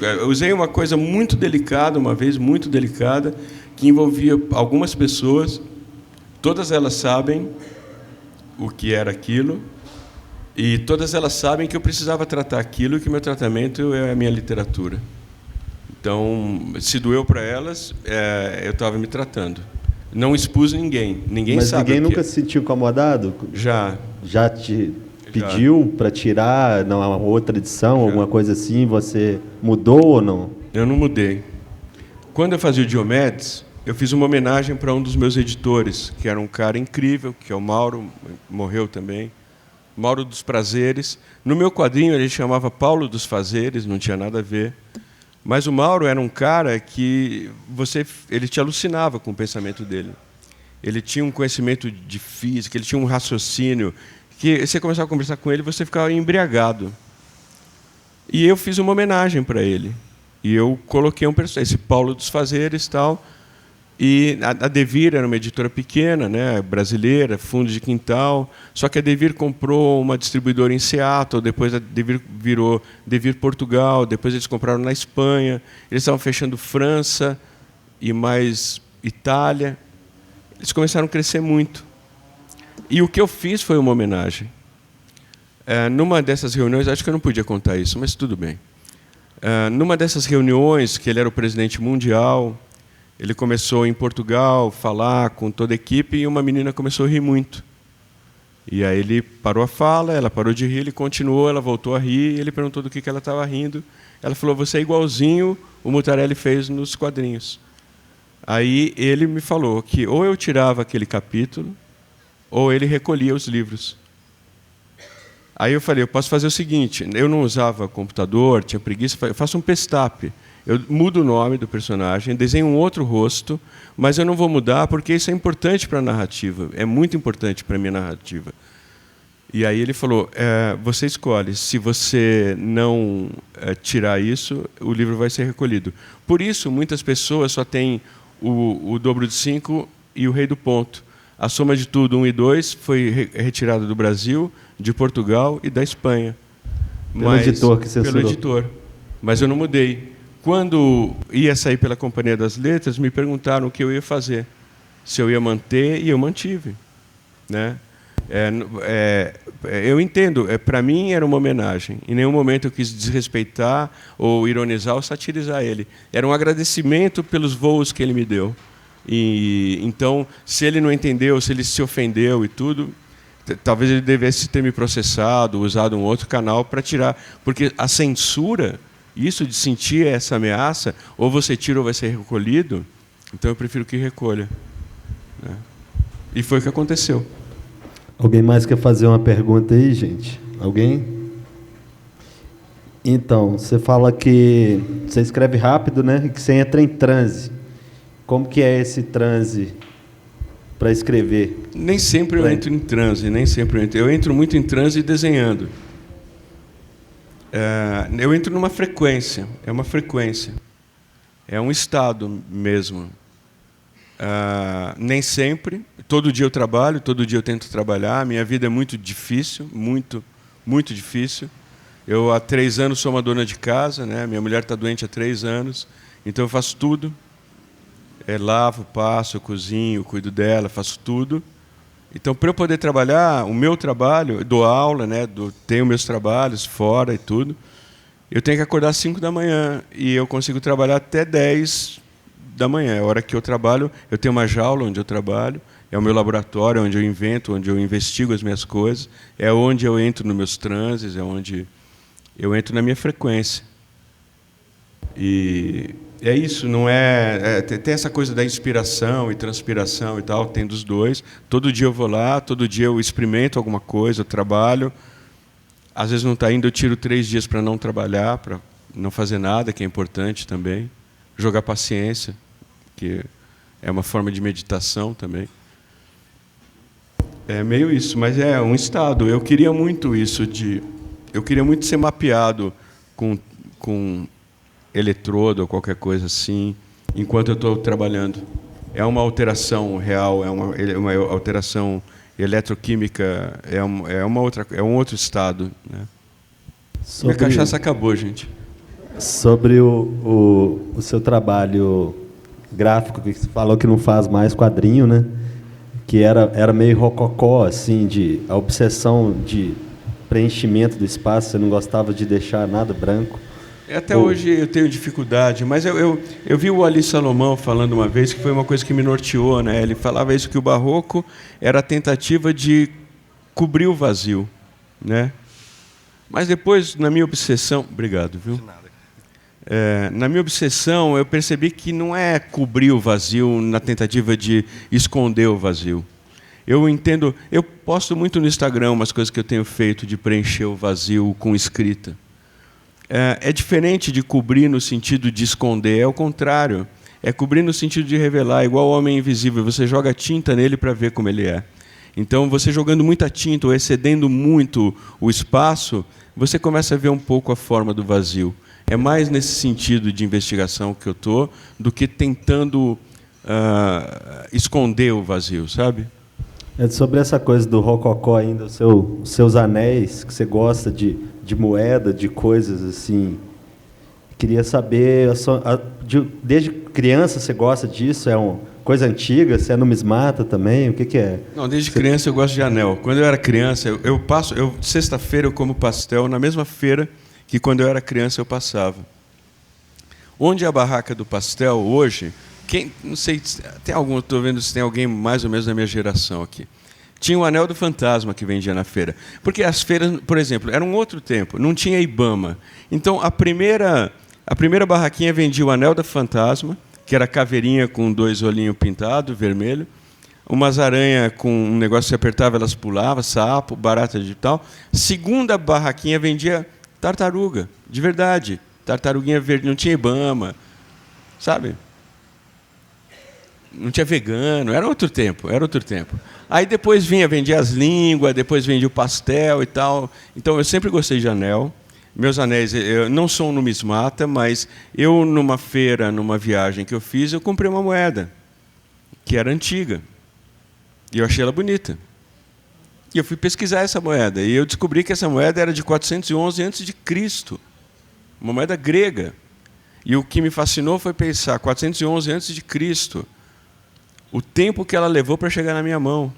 Eu usei uma coisa muito delicada, uma vez muito delicada, que envolvia algumas pessoas, todas elas sabem o que era aquilo, e todas elas sabem que eu precisava tratar aquilo, e que o meu tratamento é a minha literatura. Então, se doeu para elas, eu estava me tratando. Não expus ninguém Mas sabe. Ninguém nunca se sentiu incomodado? Já. Já te pediu para tirar numa outra edição, alguma coisa assim? Você mudou ou não? Eu não mudei. Quando eu fazia o Diomedes, eu fiz uma homenagem para um dos meus editores, que era um cara incrível, que é o Mauro, morreu também, Mauro dos Prazeres. No meu quadrinho ele chamava Paulo dos Fazeres, não tinha nada a ver. Mas o Mauro era um cara que ele te alucinava com o pensamento dele. Ele tinha um conhecimento de física, ele tinha um raciocínio, que você começava a conversar com ele e você ficava embriagado. E eu fiz uma homenagem para ele. E eu coloquei esse Paulo dos Fazeres e tal. E a Devir era uma editora pequena, né, brasileira, fundo de quintal. Só que a Devir comprou uma distribuidora em Seattle, depois a Devir virou Devir Portugal, depois eles compraram na Espanha. Eles estavam fechando França e mais Itália. Eles começaram a crescer muito. E o que eu fiz foi uma homenagem. Numa dessas reuniões, acho que eu não podia contar isso, mas tudo bem. Numa dessas reuniões, que ele era o presidente mundial, ele começou em Portugal, falar com toda a equipe, e uma menina começou a rir muito. E aí ele parou a fala, ela parou de rir, ele continuou, ela voltou a rir, e ele perguntou do que ela estava rindo. Ela falou, você é igualzinho o Mutarelli fez nos quadrinhos. Aí ele me falou que ou eu tirava aquele capítulo, ou ele recolhia os livros. Aí eu falei, eu posso fazer o seguinte, eu não usava computador, tinha preguiça, eu faço um pestape. Eu mudo o nome do personagem, desenho um outro rosto, mas eu não vou mudar porque isso é importante para a narrativa, é muito importante para a minha narrativa. E aí ele falou, você escolhe, se você não tirar isso, o livro vai ser recolhido. Por isso, muitas pessoas só têm o Dobro de 5 e o Rei do Ponto. A Soma de Tudo, 1 e 2, foi retirada do Brasil, de Portugal e da Espanha. Pelo editor que censurou. Pelo editor. Mas eu não mudei. Quando ia sair pela Companhia das Letras, me perguntaram o que eu ia fazer. Se eu ia manter, e eu mantive. Né? Eu entendo, para mim era uma homenagem. Em nenhum momento eu quis desrespeitar, ou ironizar, ou satirizar ele. Era um agradecimento pelos voos que ele me deu. E então, se ele não entendeu, se ele se ofendeu e tudo, talvez ele devesse ter me processado, usado um outro canal para tirar. Porque a censura, isso de sentir essa ameaça, ou você tira ou vai ser recolhido, então eu prefiro que recolha. Né? E foi o que aconteceu. Alguém mais quer fazer uma pergunta aí, gente? Alguém? Então, você fala que você escreve rápido, né? E que você entra em transe. Como que é esse transe para escrever? Nem sempre eu entro em transe, nem sempre eu entro. Eu entro muito em transe desenhando. Eu entro numa frequência, é uma frequência. É um estado mesmo. Nem sempre. Todo dia eu trabalho, todo dia eu tento trabalhar. Minha vida é muito difícil, muito, muito difícil. Eu, há 3 anos, sou uma dona de casa, né? Minha mulher está doente há 3 anos, então eu faço tudo. Lavo, passo, eu cozinho, cuido dela, faço tudo. Então, para eu poder trabalhar, o meu trabalho, eu dou aula, né? Tenho meus trabalhos fora e tudo. Eu tenho que acordar às 5 da manhã e eu consigo trabalhar até 10 da manhã. É a hora que eu trabalho, eu tenho uma jaula onde eu trabalho, é o meu laboratório onde eu invento, onde eu investigo as minhas coisas, é onde eu entro nos meus transes, é onde eu entro na minha frequência. E é isso, não tem essa coisa da inspiração e transpiração e tal, tem dos dois. Todo dia eu vou lá, todo dia eu experimento alguma coisa, eu trabalho. Às vezes não está indo, eu tiro 3 dias para não trabalhar, para não fazer nada, que é importante também. Jogar paciência, que é uma forma de meditação também. É meio isso, mas é um estado. Eu queria muito isso eu queria muito ser mapeado com eletrodo ou qualquer coisa assim, enquanto eu estou trabalhando. É uma alteração real, é uma alteração eletroquímica, é um outro estado, né? Minha cachaça acabou, gente. Sobre o seu trabalho gráfico, que você falou que não faz mais quadrinho, né? Que era meio rococó, assim, a obsessão de preenchimento do espaço, você não gostava de deixar nada branco. Até hoje eu tenho dificuldade, mas eu vi o Ali Salomão falando uma vez que foi uma coisa que me norteou, né? Ele falava isso, que o barroco era a tentativa de cobrir o vazio, né? Mas depois, na minha obsessão... Obrigado, viu? De nada. Na minha obsessão, eu percebi que não é cobrir o vazio na tentativa de esconder o vazio. Eu entendo... Eu posto muito no Instagram umas coisas que eu tenho feito de preencher o vazio com escrita. É diferente de cobrir no sentido de esconder, é o contrário. É cobrir no sentido de revelar, igual o homem invisível. Você joga tinta nele para ver como ele é. Então, você jogando muita tinta ou excedendo muito o espaço, você começa a ver um pouco a forma do vazio. É mais nesse sentido de investigação que eu estou do que tentando esconder o vazio, sabe? É sobre essa coisa do rococó ainda, os seus anéis, que você gosta de moeda, de coisas assim. Queria saber, desde criança você gosta disso? É uma coisa antiga? Você é numismata também? O que é? Não, desde criança eu gosto de anel. Quando eu era criança, sexta-feira eu como pastel na mesma feira que quando eu era criança eu passava. Onde é a barraca do pastel hoje? Não sei, estou vendo se tem alguém mais ou menos da minha geração aqui. Tinha o Anel do Fantasma que vendia na feira. Porque as feiras, por exemplo, era um outro tempo, não tinha Ibama. Então, a primeira barraquinha vendia o Anel do Fantasma, que era caveirinha com 2 olhinhos pintados, vermelho, umas aranhas com um negócio que você apertava, elas pulavam, sapo, barata de tal. Segunda barraquinha vendia tartaruga, de verdade. Tartaruguinha verde, não tinha Ibama, sabe? Não tinha vegano, era outro tempo. Aí depois vendia as línguas, depois vendia o pastel e tal. Então eu sempre gostei de anel. Meus anéis, eu não sou um numismata, mas eu numa feira, numa viagem que eu fiz, eu comprei uma moeda que era antiga. E eu achei ela bonita. E eu fui pesquisar essa moeda e eu descobri que essa moeda era de 411 a.C., uma moeda grega. E o que me fascinou foi pensar 411 a.C., o tempo que ela levou para chegar na minha mão.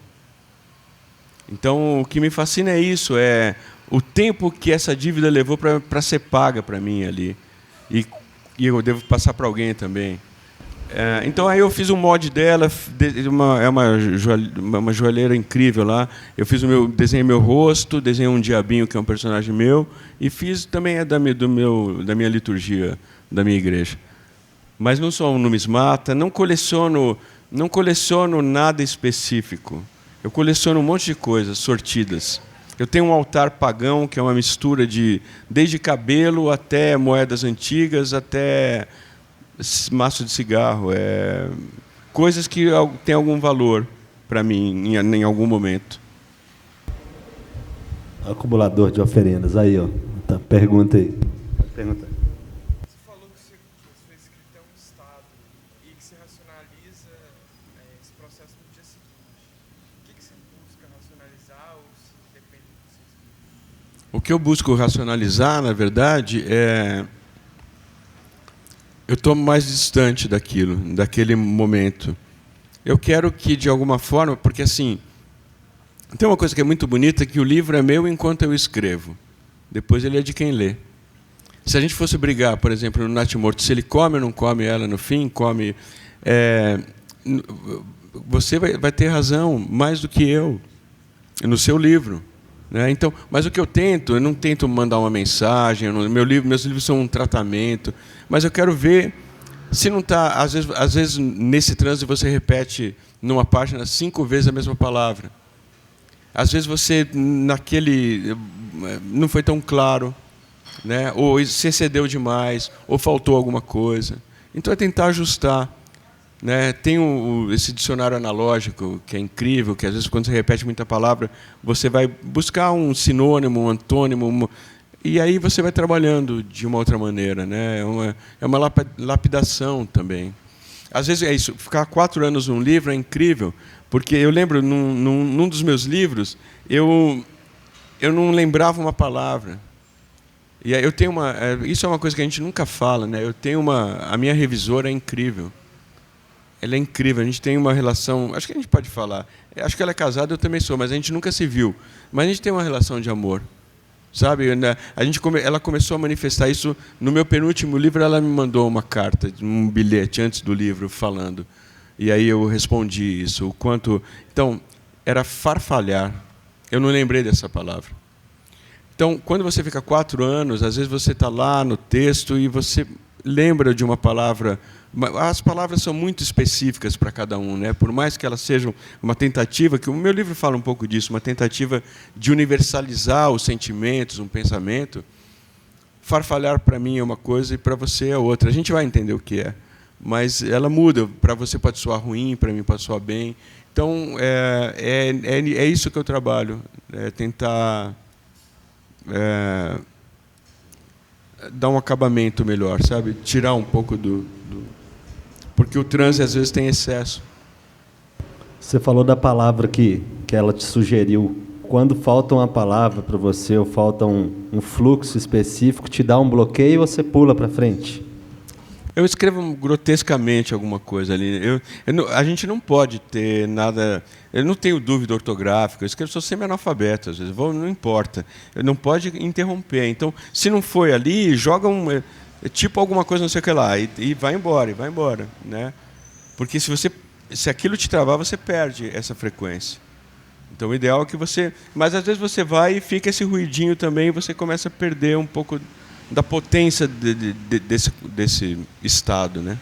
Então, o que me fascina é isso, é o tempo que essa dívida levou para ser paga para mim ali. E eu devo passar para alguém também. Então, aí eu fiz um mod dela, é uma joalheira incrível lá. Eu desenhei meu rosto, desenhei um diabinho, que é um personagem meu, e fiz também da minha liturgia, da minha igreja. Mas não sou um numismata, não coleciono nada específico. Eu coleciono um monte de coisas sortidas. Eu tenho um altar pagão, que é uma mistura desde cabelo até moedas antigas, até maço de cigarro. Coisas que têm algum valor para mim em algum momento. Acumulador de oferendas. Aí, ó. Tá, pergunta aí. Pergunta. O que eu busco racionalizar, na verdade, eu estou mais distante daquele momento. Eu quero que, de alguma forma, porque assim, tem uma coisa que é muito bonita, que o livro é meu enquanto eu escrevo. Depois ele é de quem lê. Se a gente fosse brigar, por exemplo, no Natimorto, se ele come ou não come ela no fim, come... você vai ter razão mais do que eu no seu livro. Né? Então, mas o que eu não tento mandar uma mensagem, meus livros são um tratamento, mas eu quero ver se não está... Às vezes, nesse trânsito, você repete numa página 5 vezes a mesma palavra. Às vezes, você, não foi tão claro, né? Ou se excedeu demais, ou faltou alguma coisa. Então, é tentar ajustar. né? Tem esse dicionário analógico, que é incrível, que às vezes, quando você repete muita palavra, você vai buscar um sinônimo, um antônimo, e aí você vai trabalhando de uma outra maneira, né? É uma lapidação também. Às vezes é isso, ficar 4 anos num livro é incrível, porque eu lembro, num dos meus livros, eu não lembrava uma palavra. E aí eu tenho isso é uma coisa que a gente nunca fala, né? A minha revisora é incrível. Ela é incrível, a gente tem uma relação, acho que a gente pode falar, acho que ela é casada, eu também sou, mas a gente nunca se viu. Mas a gente tem uma relação de amor. Sabe, ela começou a manifestar isso no meu penúltimo livro. Ela me mandou uma carta, um bilhete antes do livro falando, e aí eu respondi isso. O quanto, então, era farfalhar. Eu não lembrei dessa palavra. Então, quando você fica 4 anos, às vezes você está lá no texto e você lembra de uma palavra. As palavras são muito específicas para cada um, né? Por mais que elas sejam uma tentativa, que o meu livro fala um pouco disso, uma tentativa de universalizar os sentimentos, um pensamento. Farfalhar para mim é uma coisa e para você é outra. A gente vai entender o que é, mas ela muda. Para você pode soar ruim, para mim pode soar bem. Então é isso que eu trabalho, é tentar dar um acabamento melhor, sabe? Tirar um pouco porque o transe às vezes tem excesso. Você falou da palavra que ela te sugeriu. Quando falta uma palavra para você, ou falta um fluxo específico, te dá um bloqueio e você pula para frente? Eu escrevo grotescamente alguma coisa ali. A gente não pode ter nada. Eu não tenho dúvida ortográfica. Eu escrevo, sou semi-analfabeto, às vezes. Não importa. Não pode interromper. Então, se não foi ali, joga tipo alguma coisa, não sei o que lá, e vai embora, né? Porque se aquilo te travar, você perde essa frequência. Então, o ideal é que você... Mas, às vezes, você vai e fica esse ruidinho também, e você começa a perder um pouco da potência desse estado, né?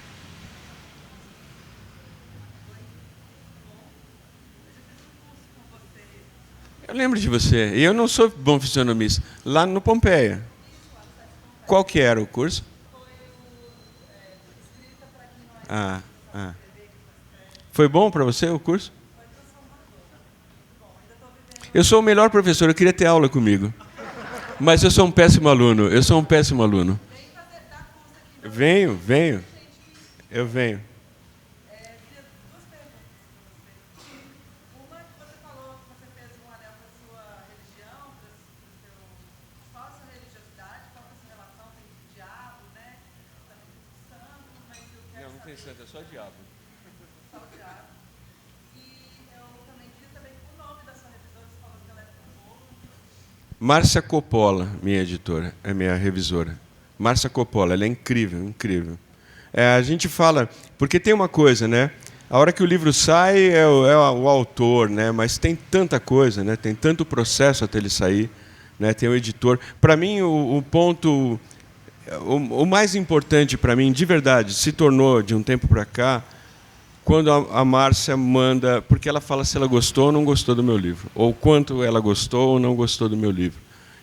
Eu lembro de você. E eu não sou bom fisionomista. Lá no Pompeia. Qual que era o curso? Foi bom para você o curso? Eu sou o melhor professor, eu queria ter aula comigo. Mas eu sou um péssimo aluno. Venho. Eu venho. Não tem santo, é só diabo. Só o diabo. E eu também queria saber o nome da sua revisora, você falou que ela é do povo. Márcia Coppola, minha editora, é minha revisora. Márcia Coppola, ela é incrível. A gente fala, porque tem uma coisa, né? A hora que o livro sai é o autor, né? Mas tem tanta coisa, né? Tem tanto processo até ele sair, né? Tem o editor. Para mim, o ponto... O mais importante para mim, de verdade, se tornou, de um tempo para cá, quando a Márcia manda... Porque ela fala se ela gostou ou não gostou do meu livro. Ou quanto ela gostou ou não gostou do meu livro.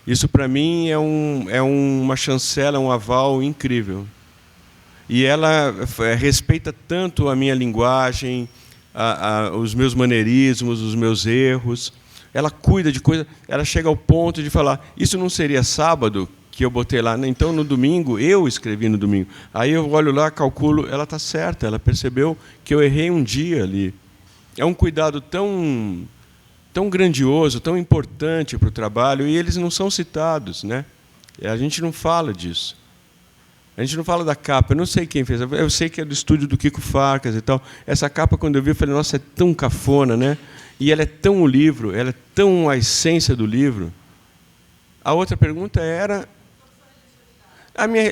Isso, para mim, é uma chancela, um aval incrível. E ela respeita tanto a minha linguagem, os meus maneirismos, os meus erros. Ela cuida de coisas... Ela chega ao ponto de falar, isso não seria sábado... que eu botei lá, então no domingo, eu escrevi no domingo. Aí eu olho lá, calculo, ela está certa, ela percebeu que eu errei um dia ali. É um cuidado tão grandioso, tão importante para o trabalho, e eles não são citados, né? A gente não fala disso. A gente não fala da capa, eu não sei quem fez, eu sei que é do estúdio do Kiko Farkas e tal. Essa capa, quando eu vi, eu falei, nossa, é tão cafona, né? E ela é tão o livro, ela é tão a essência do livro. A outra pergunta era...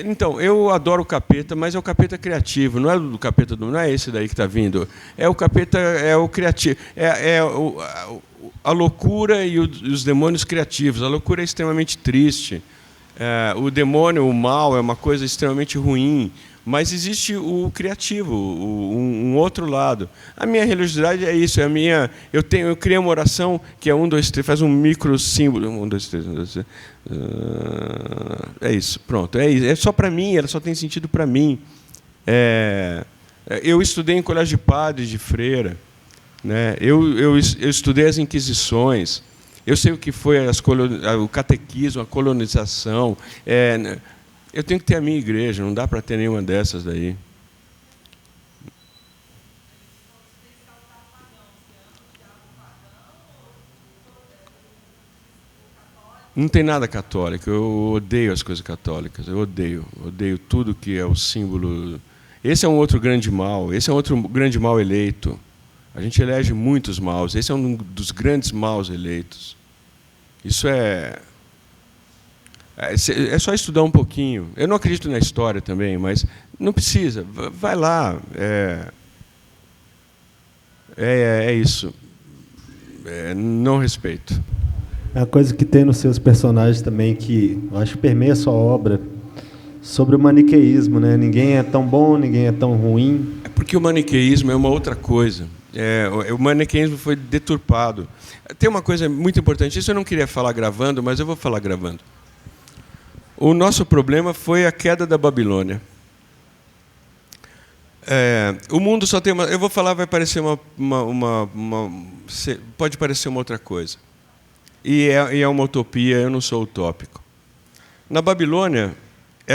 Então, eu adoro o Capeta, mas é o Capeta criativo, não é do Capeta, não é esse daí que está vindo. É o Capeta, é o criativo, a loucura e os demônios criativos. A loucura é extremamente triste. O demônio, o mal, é uma coisa extremamente ruim. Mas existe o criativo, um outro lado. A minha religiosidade é isso. Eu criei uma oração que é 1, 2, 3, faz um micro símbolo. 1, 2, 3, 1, 2, 3. É isso, pronto. É só para mim, ela só tem sentido para mim. Eu estudei em colégio de padres, de freira, né? Eu estudei as Inquisições. Eu sei o que foi o catequismo, a colonização. Eu tenho que ter a minha igreja, não dá para ter nenhuma dessas daí. Não tem nada católico. Eu odeio as coisas católicas. Eu odeio tudo que é o símbolo. Esse é um outro grande mal. Esse é um outro grande mal eleito. A gente elege muitos maus. Esse é um dos grandes maus eleitos. Isso é só estudar um pouquinho. Eu não acredito na história também, mas não precisa. Vai lá. É isso. Não respeito. É a coisa que tem nos seus personagens também, que eu acho que permeia a sua obra, sobre o maniqueísmo, né? Ninguém é tão bom, ninguém é tão ruim. É porque o maniqueísmo é uma outra coisa. O maniqueísmo foi deturpado. Tem uma coisa muito importante, isso eu não queria falar gravando, mas eu vou falar gravando. O nosso problema foi a queda da Babilônia. O mundo só tem uma... Eu vou falar, vai parecer pode parecer uma outra coisa. E é uma utopia, eu não sou utópico. Na Babilônia,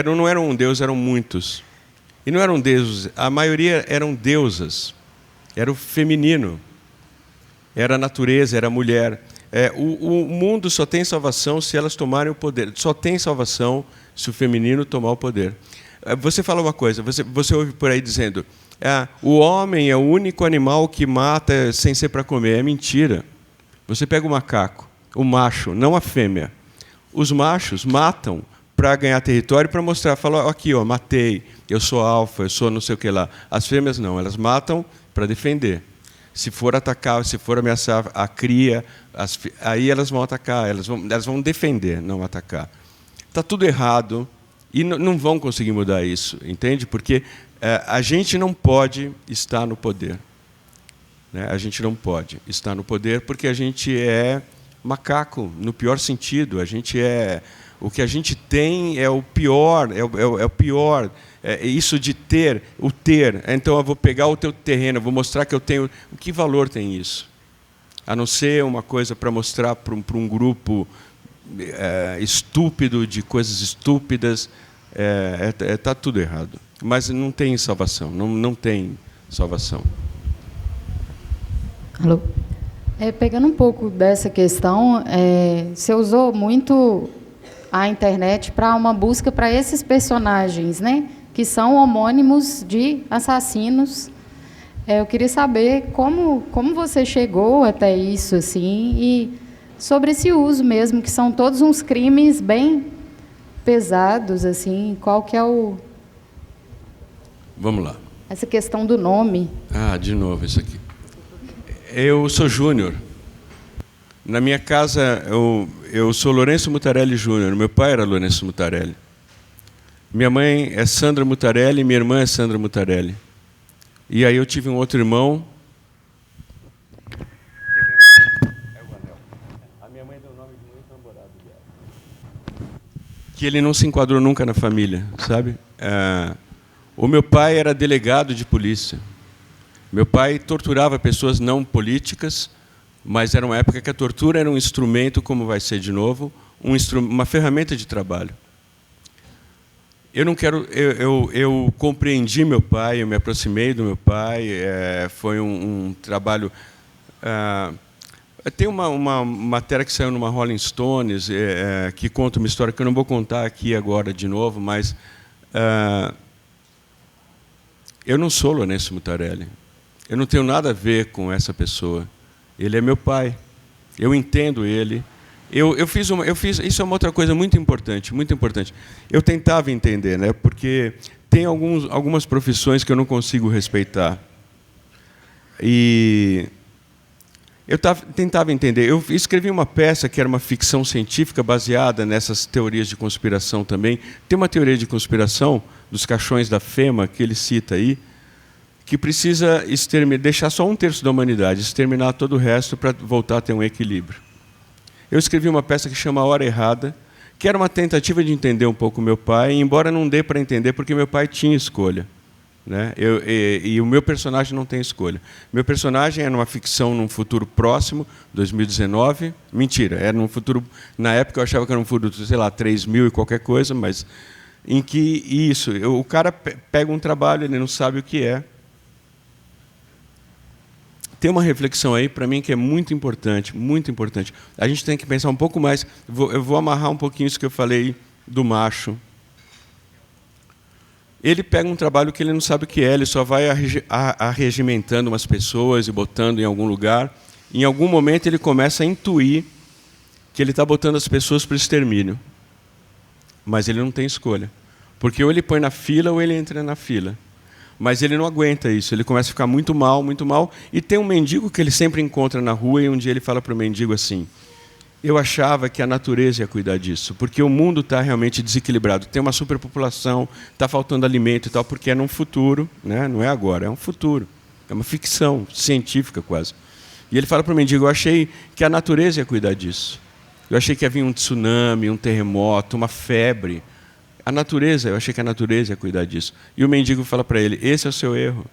não era um deus, eram muitos. E não eram deuses, a maioria eram deusas. Era o feminino. Era a natureza, era a mulher. O mundo só tem salvação se elas tomarem o poder. Só tem salvação se o feminino tomar o poder. Você fala uma coisa, você ouve por aí dizendo, o homem é o único animal que mata sem ser para comer. É mentira. Você pega o macaco, o macho, não a fêmea. Os machos matam para ganhar território, para mostrar, falar, aqui, ó, matei, eu sou alfa, eu sou não sei o que lá. As fêmeas não, elas matam para defender. Se for atacar, se for ameaçar a cria, aí elas vão atacar, elas vão defender, não atacar. Está tudo errado e não vão conseguir mudar isso, entende? Porque a gente não pode estar no poder. Né? A gente não pode estar no poder porque a gente é macaco, no pior sentido. O que a gente tem é o pior, é o pior. Isso de ter. Então, eu vou pegar o teu terreno, eu vou mostrar que eu tenho... Que valor tem isso? A não ser uma coisa para mostrar para um grupo estúpido, de coisas estúpidas. Está tudo errado. Mas não tem salvação, não tem salvação. Alô? Pegando um pouco dessa questão, você usou muito a internet para uma busca para esses personagens, né, que são homônimos de assassinos. Eu queria saber como você chegou até isso, assim, e sobre esse uso mesmo, que são todos uns crimes bem pesados, assim, qual que é o... Vamos lá. Essa questão do nome. De novo isso aqui. Eu sou Júnior. Na minha casa, eu sou Lourenço Mutarelli Júnior. Meu pai era Lourenço Mutarelli. Minha mãe é Sandra Mutarelli e minha irmã é Sandra Mutarelli. E aí eu tive um outro irmão. A minha mãe deu o nome de muito namorado dela. Que ele não se enquadrou nunca na família, sabe? O meu pai era delegado de polícia. Meu pai torturava pessoas não políticas, mas era uma época que a tortura era um instrumento, como vai ser de novo, uma ferramenta de trabalho. Eu compreendi meu pai, eu me aproximei do meu pai, foi um trabalho... Tem uma matéria que saiu numa Rolling Stones, que conta uma história que eu não vou contar aqui agora de novo, mas eu não sou Lourenço Mutarelli. Eu não tenho nada a ver com essa pessoa. Ele é meu pai. Eu entendo ele. Isso é uma outra coisa muito importante, muito importante. Eu tentava entender, né? Porque tem algumas profissões que eu não consigo respeitar. E eu tentava entender. Eu escrevi uma peça que era uma ficção científica baseada nessas teorias de conspiração também. Tem uma teoria de conspiração dos caixões da FEMA, que ele cita aí, que precisa deixar só 1/3 da humanidade, exterminar todo o resto para voltar a ter um equilíbrio. Eu escrevi uma peça que chama A Hora Errada, que era uma tentativa de entender um pouco meu pai, embora não dê para entender, porque meu pai tinha escolha. né? E o meu personagem não tem escolha. Meu personagem é numa ficção num futuro próximo, 2019. Mentira, era num futuro... Na época eu achava que era um futuro, sei lá, 3000 e qualquer coisa, mas em que o cara pega um trabalho, ele não sabe o que é. Tem uma reflexão aí, para mim, que é muito importante, muito importante. A gente tem que pensar um pouco mais... Eu vou amarrar um pouquinho isso que eu falei do macho. Ele pega um trabalho que ele não sabe o que é, ele só vai arregimentando umas pessoas e botando em algum lugar. Em algum momento ele começa a intuir que ele está botando as pessoas para o extermínio. Mas ele não tem escolha. Porque ou ele põe na fila ou ele entra na fila. Mas ele não aguenta isso, ele começa a ficar muito mal, muito mal. E tem um mendigo que ele sempre encontra na rua e um dia ele fala para o mendigo assim: eu achava que a natureza ia cuidar disso, porque o mundo está realmente desequilibrado. Tem uma superpopulação, está faltando alimento e tal, porque é num futuro, né? Não é agora, é um futuro. É uma ficção científica quase. E ele fala para o mendigo: eu achei que a natureza ia cuidar disso. Eu achei que ia vir um tsunami, um terremoto, uma febre. Eu achei que a natureza ia cuidar disso. E o mendigo fala para ele: esse é o seu erro.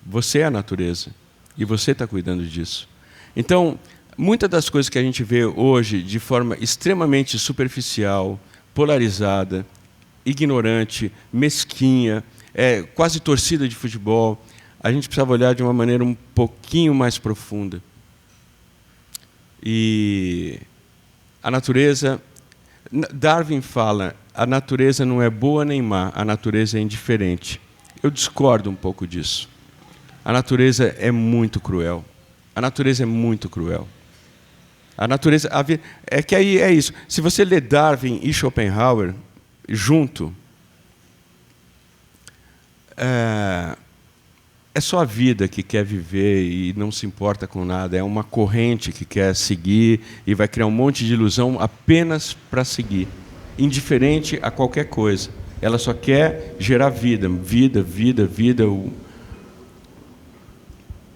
Você é a natureza. E você está cuidando disso. Então, muitas das coisas que a gente vê hoje de forma extremamente superficial, polarizada, ignorante, mesquinha, quase torcida de futebol, a gente precisava olhar de uma maneira um pouquinho mais profunda. E a natureza... Darwin fala: a natureza não é boa nem má, a natureza é indiferente. Eu discordo um pouco disso. A natureza é muito cruel. A natureza é muito cruel. A natureza... É que aí é isso. Se você ler Darwin e Schopenhauer junto, é só a vida que quer viver e não se importa com nada. É uma corrente que quer seguir e vai criar um monte de ilusão apenas para seguir, indiferente a qualquer coisa. Ela só quer gerar vida, vida, vida, vida.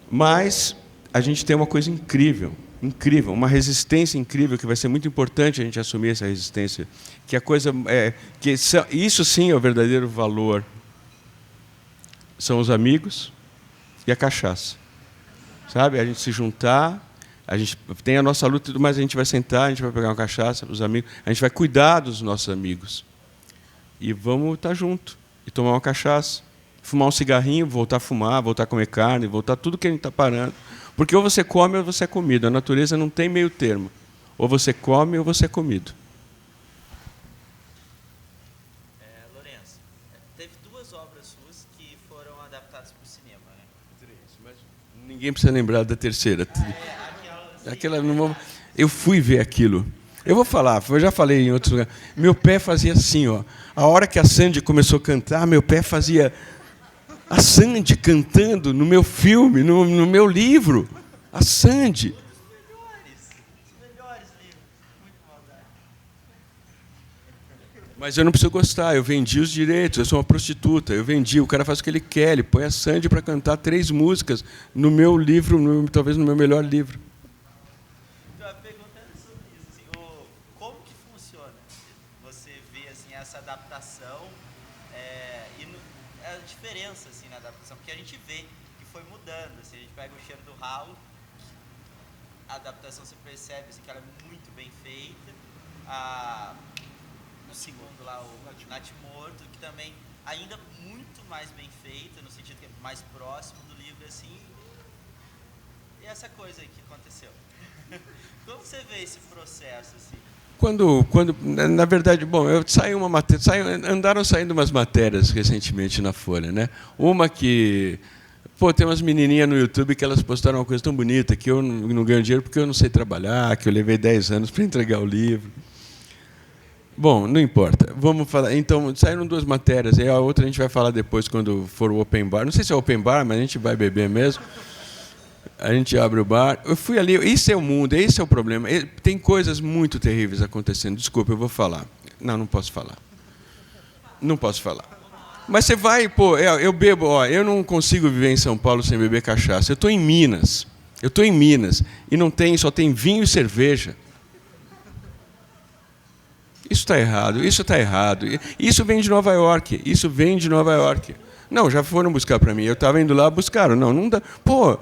Mas a gente tem uma coisa incrível, incrível, uma resistência incrível, que vai ser muito importante a gente assumir essa resistência, que a coisa isso sim é o verdadeiro valor. São os amigos e a cachaça, sabe? A gente se juntar, a gente tem a nossa luta e tudo mais, a gente vai sentar, a gente vai pegar uma cachaça, os amigos, a gente vai cuidar dos nossos amigos e vamos estar junto e tomar uma cachaça, fumar um cigarrinho, voltar a fumar, voltar a comer carne, voltar tudo que a gente está parando, porque ou você come ou você é comido. A natureza não tem meio termo, ou você come ou você é comido. Ninguém precisa lembrar da terceira. Eu fui ver aquilo. Eu vou falar, eu já falei em outros lugares. Meu pé fazia assim, ó. A hora que a Sandy começou a cantar, meu pé fazia a Sandy cantando no meu filme, no meu livro. A Sandy. Os melhores livros. Muito maldade. Mas eu não preciso gostar, eu vendi os direitos, eu sou uma prostituta, eu vendi, o cara faz o que ele quer, ele põe a Sandy para cantar 3 músicas no meu livro, talvez no meu melhor livro. Então, a pergunta é sobre isso, assim, como que funciona? Você vê assim, essa adaptação e a diferença assim, na adaptação, porque a gente vê que foi mudando, assim, a gente pega o Cheiro do Ralo, a adaptação você percebe assim, que ela é muito bem feita, o segundo lá, o Natimorto, que também ainda muito mais bem feita, no sentido que é mais próximo do livro, assim. E essa coisa aí que aconteceu. Como você vê esse processo, assim? Quando na verdade, bom, saiu uma matéria, andaram saindo umas matérias recentemente na Folha, né? Uma que, tem umas menininhas no YouTube que elas postaram uma coisa tão bonita, que eu não ganho dinheiro porque eu não sei trabalhar, que eu levei 10 anos para entregar o livro. Bom, não importa. Vamos falar. Então, saíram 2 matérias, e a outra a gente vai falar depois, quando for o open bar. Não sei se é open bar, mas a gente vai beber mesmo. A gente abre o bar. Eu fui ali, isso é o mundo, esse é o problema. Tem coisas muito terríveis acontecendo. Desculpa, eu vou falar. Não posso falar. Não posso falar. Mas você vai, eu bebo, eu não consigo viver em São Paulo sem beber cachaça. Eu estou em Minas. E só tem vinho e cerveja. Isso está errado, isso está errado. Isso vem de Nova York, Não, já foram buscar para mim. Eu estava indo lá, buscaram. Não, não dá. Pô,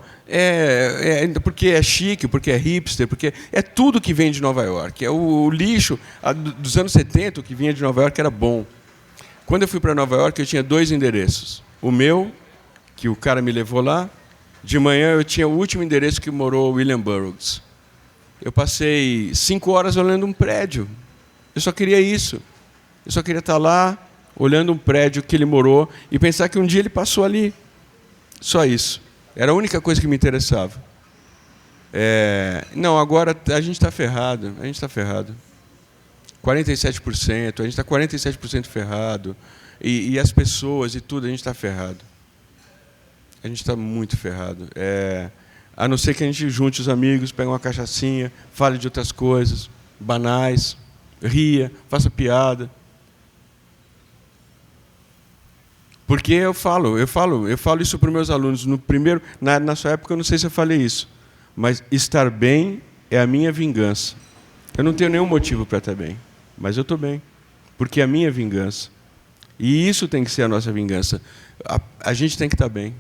porque é chique, porque é hipster, porque é tudo que vem de Nova York. É o lixo dos anos 70, o que vinha de Nova York era bom. Quando eu fui para Nova York, eu tinha 2 endereços. O meu, que o cara me levou lá. De manhã, eu tinha o último endereço que morou William Burroughs. Eu passei 5 horas olhando um prédio. Eu só queria isso. Eu só queria estar lá, olhando um prédio que ele morou e pensar que um dia ele passou ali. Só isso. Era a única coisa que me interessava. Não, agora a gente está ferrado. A gente está ferrado. 47%, a gente está 47% ferrado. E as pessoas e tudo, a gente está ferrado. A gente está muito ferrado. A não ser que a gente junte os amigos, pegue uma cachaçinha, fale de outras coisas, banais, ria, faça piada. Porque eu falo isso para os meus alunos. Na sua época, eu não sei se eu falei isso, mas estar bem é a minha vingança. Eu não tenho nenhum motivo para estar bem, mas eu estou bem, porque é a minha vingança. E isso tem que ser a nossa vingança. A gente tem que estar bem.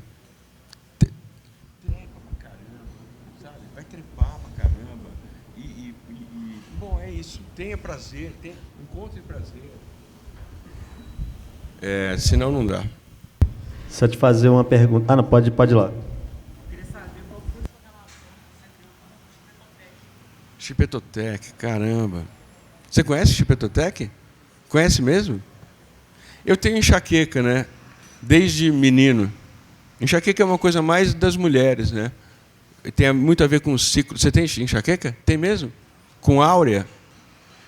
Trepa pra caramba, sabe? Vai trepar pra caramba. Bom, é isso. Tenha prazer, encontre prazer. Senão não dá. Se eu te fazer uma pergunta... Ah, não, pode ir lá. Chipetotec, caramba. Você conhece Chipetotec? Conhece mesmo? Eu tenho enxaqueca, né? Desde menino. Enxaqueca é uma coisa mais das mulheres, né? Tem muito a ver com o ciclo. Você tem enxaqueca? Tem mesmo? Com áurea?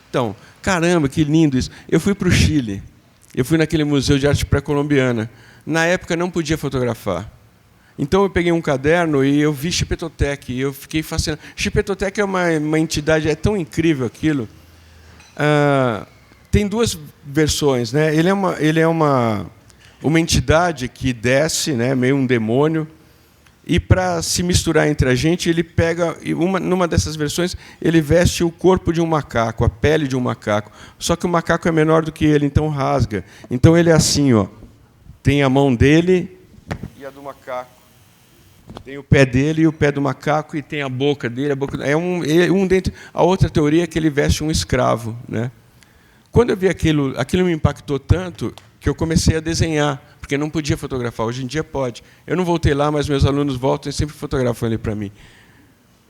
Então, caramba, que lindo isso. Eu fui para o Chile. Eu fui naquele Museu de Arte Pré-Colombiana. Na época, não podia fotografar. Então, eu peguei um caderno e eu vi Chipetotec. E eu fiquei fascinado. Chipetotec é uma entidade, é tão incrível aquilo. Tem 2 versões, né? Ele é uma entidade que desce, né? Meio um demônio. E, para se misturar entre a gente, ele pega... numa dessas versões, ele veste o corpo de um macaco, a pele de um macaco. Só que o macaco é menor do que ele, então rasga. Então, ele é assim, ó. Tem a mão dele e a do macaco. Tem o pé dele e o pé do macaco, e tem a boca dele. Dentro. A outra teoria é que ele veste um escravo, né? Quando eu vi aquilo me impactou tanto que eu comecei a desenhar, porque não podia fotografar. Hoje em dia pode. Eu não voltei lá, mas meus alunos voltam e sempre fotografam ele para mim.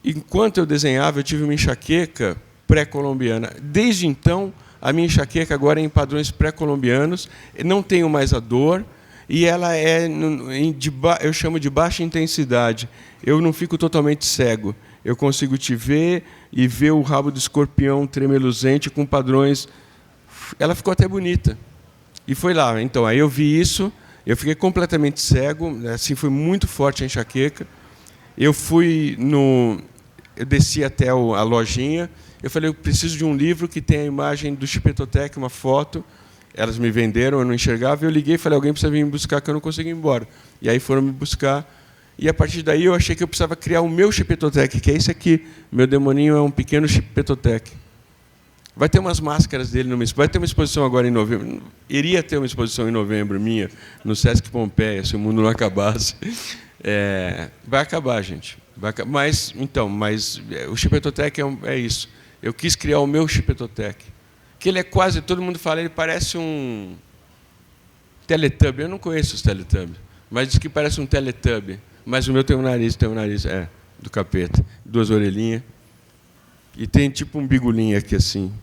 Enquanto eu desenhava, eu tive uma enxaqueca pré-colombiana. Desde então, a minha enxaqueca agora é em padrões pré-colombianos. Não tenho mais a dor. E ela eu chamo de baixa intensidade. Eu não fico totalmente cego. Eu consigo te ver e ver o rabo do escorpião tremeluzente com padrões. Ela ficou até bonita. E foi lá. Então, aí eu vi isso, eu fiquei completamente cego, assim, foi muito forte a enxaqueca. Eu desci até a lojinha, eu falei, eu preciso de um livro que tenha a imagem do Chipetotec, uma foto. Elas me venderam, eu não enxergava, eu liguei e falei, alguém precisa vir me buscar, que eu não consegui ir embora. E aí foram me buscar, e a partir daí eu achei que eu precisava criar o meu Chipetotec, que é esse aqui. Meu demoninho é um pequeno Chipetotec. Vai ter umas máscaras dele vai ter uma exposição agora em novembro. Iria ter uma exposição em novembro minha, no Sesc Pompeia, se o mundo não acabasse. Vai acabar, gente. Mas o Chipetotec é isso. Eu quis criar o meu Chipetotec. Que ele é quase, todo mundo fala, ele parece um Teletubby. Eu não conheço os Teletubbies, mas diz que parece um Teletubby. Mas o meu tem um nariz, do capeta. 2 orelhinhas. E tem tipo um bigolinho aqui assim.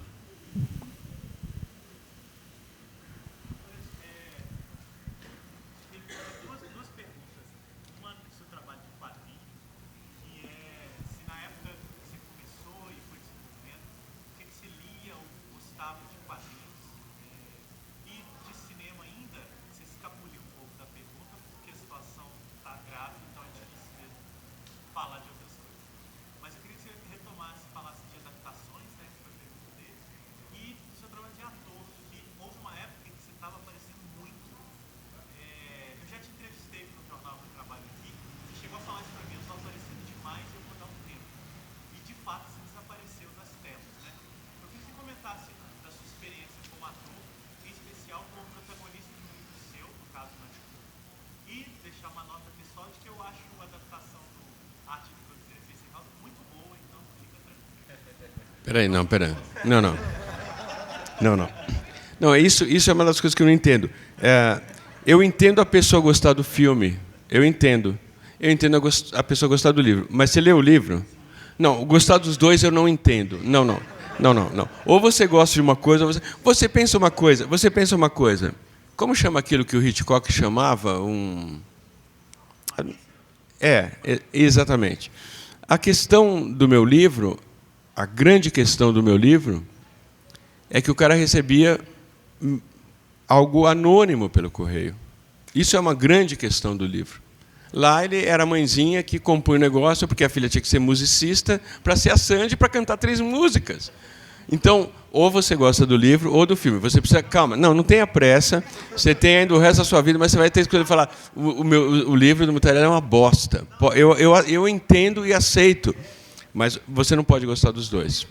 Duas perguntas. Uma do seu trabalho de quadrinho, que se na época que você começou e foi desenvolvendo, o que você lia ou gostava de quadrinhos? E de cinema ainda, você escapuliu um pouco da pergunta, porque a situação está grave, então é difícil mesmo falar de outras coisas. Mas eu queria que você retomasse, falasse de adaptações, né, que foi a pergunta dele, e Peraí, não, peraí. Não, isso é uma das coisas que eu não entendo. Eu entendo a pessoa gostar do filme. Eu entendo a pessoa gostar do livro. Mas você lê o livro? Não, gostar dos dois eu não entendo. Não. Ou você gosta de uma coisa, ou você pensa uma coisa. Como chama aquilo que o Hitchcock chamava? Exatamente. A questão do meu livro, a grande questão do meu livro, é que o cara recebia algo anônimo pelo correio. Isso é uma grande questão do livro. Lá ele era a mãezinha que compunha o negócio, porque a filha tinha que ser musicista para ser a Sandy para cantar 3 músicas. Então, ou você gosta do livro ou do filme. Você precisa... Calma, não tenha pressa. Você tem ainda o resto da sua vida, mas você vai ter que falar o livro do Mutarelli é uma bosta. Eu entendo e aceito, mas você não pode gostar dos dois.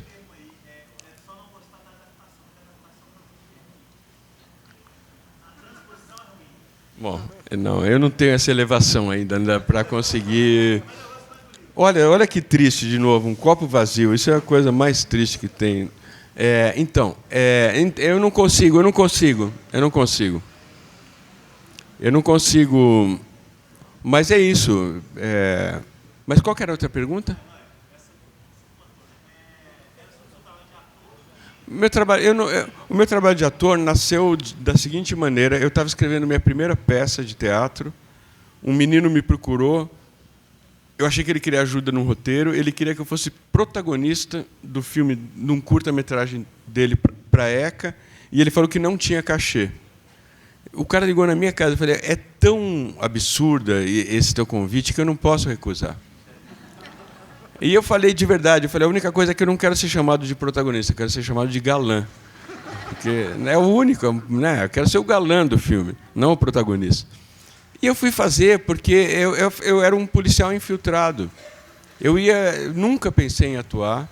Bom, não, eu não tenho essa elevação ainda para conseguir... Olha que triste, de novo, um copo vazio. Isso é a coisa mais triste que tem. Eu não consigo. Mas é isso. Mas qual que era a outra pergunta? O meu trabalho de ator nasceu da seguinte maneira. Eu estava escrevendo minha primeira peça de teatro. Um menino me procurou. Eu achei que ele queria ajuda no roteiro. Ele queria que eu fosse protagonista do filme, num curta-metragem dele para a ECA. E ele falou que não tinha cachê. O cara ligou na minha casa e falei: é tão absurda esse teu convite que eu não posso recusar. E eu falei de verdade. Eu falei: a única coisa é que eu não quero ser chamado de protagonista, eu quero ser chamado de galã. Porque é o único, né? Eu quero ser o galã do filme, não o protagonista. E eu fui fazer porque eu era um policial infiltrado. Nunca pensei em atuar.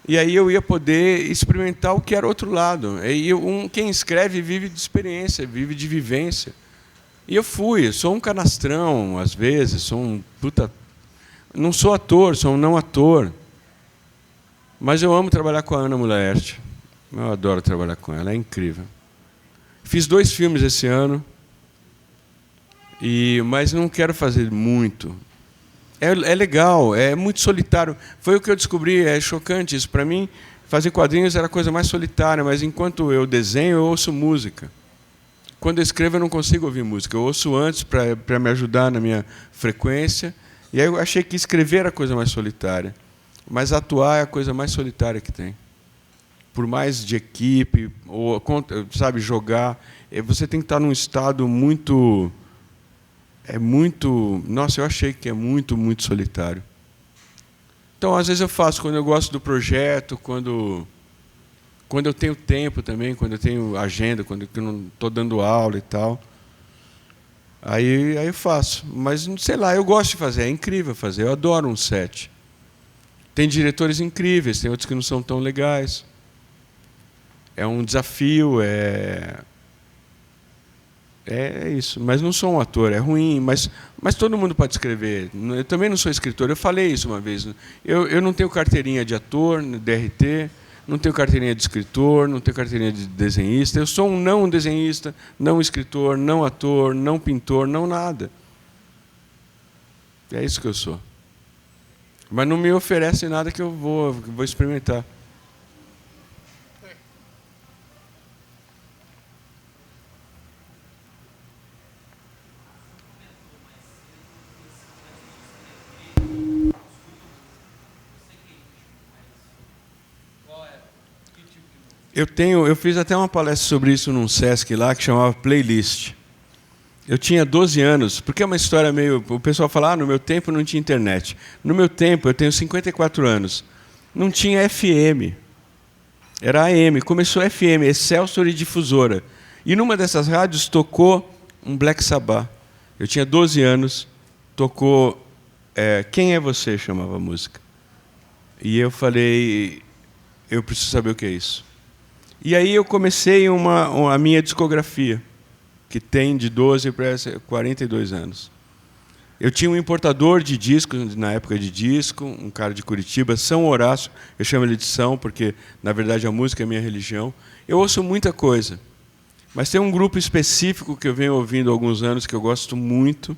E aí eu ia poder experimentar o que era outro lado. Quem escreve vive de experiência, vive de vivência. E eu sou um canastrão, às vezes, sou um puta... Não sou ator, sou um não ator. Mas eu amo trabalhar com a Ana Mulaert. Eu adoro trabalhar com ela, é incrível. Fiz 2 filmes esse ano. Mas não quero fazer muito. É legal, é muito solitário. Foi o que eu descobri, é chocante isso. Para mim, fazer quadrinhos era a coisa mais solitária, mas enquanto eu desenho, eu ouço música. Quando eu escrevo, eu não consigo ouvir música. Eu ouço antes para me ajudar na minha frequência. E aí eu achei que escrever era a coisa mais solitária. Mas atuar é a coisa mais solitária que tem. Por mais de equipe, ou, sabe, jogar, você tem que estar num estado muito... Nossa, eu achei que é muito, muito solitário. Então, às vezes eu faço quando eu gosto do projeto, quando eu tenho tempo também, quando eu tenho agenda, quando eu não estou dando aula e tal. Aí eu faço. Mas, sei lá, eu gosto de fazer, é incrível fazer, eu adoro um set. Tem diretores incríveis, tem outros que não são tão legais. É um desafio, é isso, mas não sou um ator, é ruim, mas todo mundo pode escrever. Eu também não sou escritor, eu falei isso uma vez. Eu não tenho carteirinha de ator, DRT, não tenho carteirinha de escritor, não tenho carteirinha de desenhista. Eu sou um não desenhista, não escritor, não ator, não pintor, não nada. É isso que eu sou. Mas não me oferece nada que eu vou experimentar. Eu fiz até uma palestra sobre isso num Sesc lá, que chamava Playlist. Eu tinha 12 anos, porque é uma história meio... O pessoal fala, no meu tempo não tinha internet. No meu tempo, eu tenho 54 anos, não tinha FM. Era AM, começou FM, Excelsior e Difusora. E numa dessas rádios tocou um Black Sabbath. Eu tinha 12 anos, tocou... Quem é Você? Chamava a música. E eu falei, eu preciso saber o que é isso. E aí eu comecei a minha discografia, que tem de 12 para 42 anos. Eu tinha um importador de discos, na época de disco, um cara de Curitiba, São Horácio, eu chamo ele de São, porque, na verdade, a música é minha religião. Eu ouço muita coisa, mas tem um grupo específico que eu venho ouvindo há alguns anos, que eu gosto muito,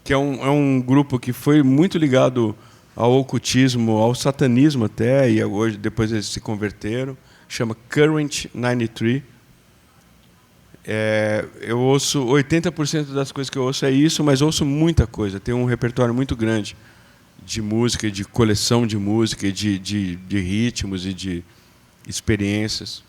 que é um grupo que foi muito ligado ao ocultismo, ao satanismo até, e hoje, depois eles se converteram, chama Current 93. Eu ouço 80% das coisas que eu ouço é isso, mas ouço muita coisa. Tenho um repertório muito grande de música, de coleção de música, de ritmos e de experiências.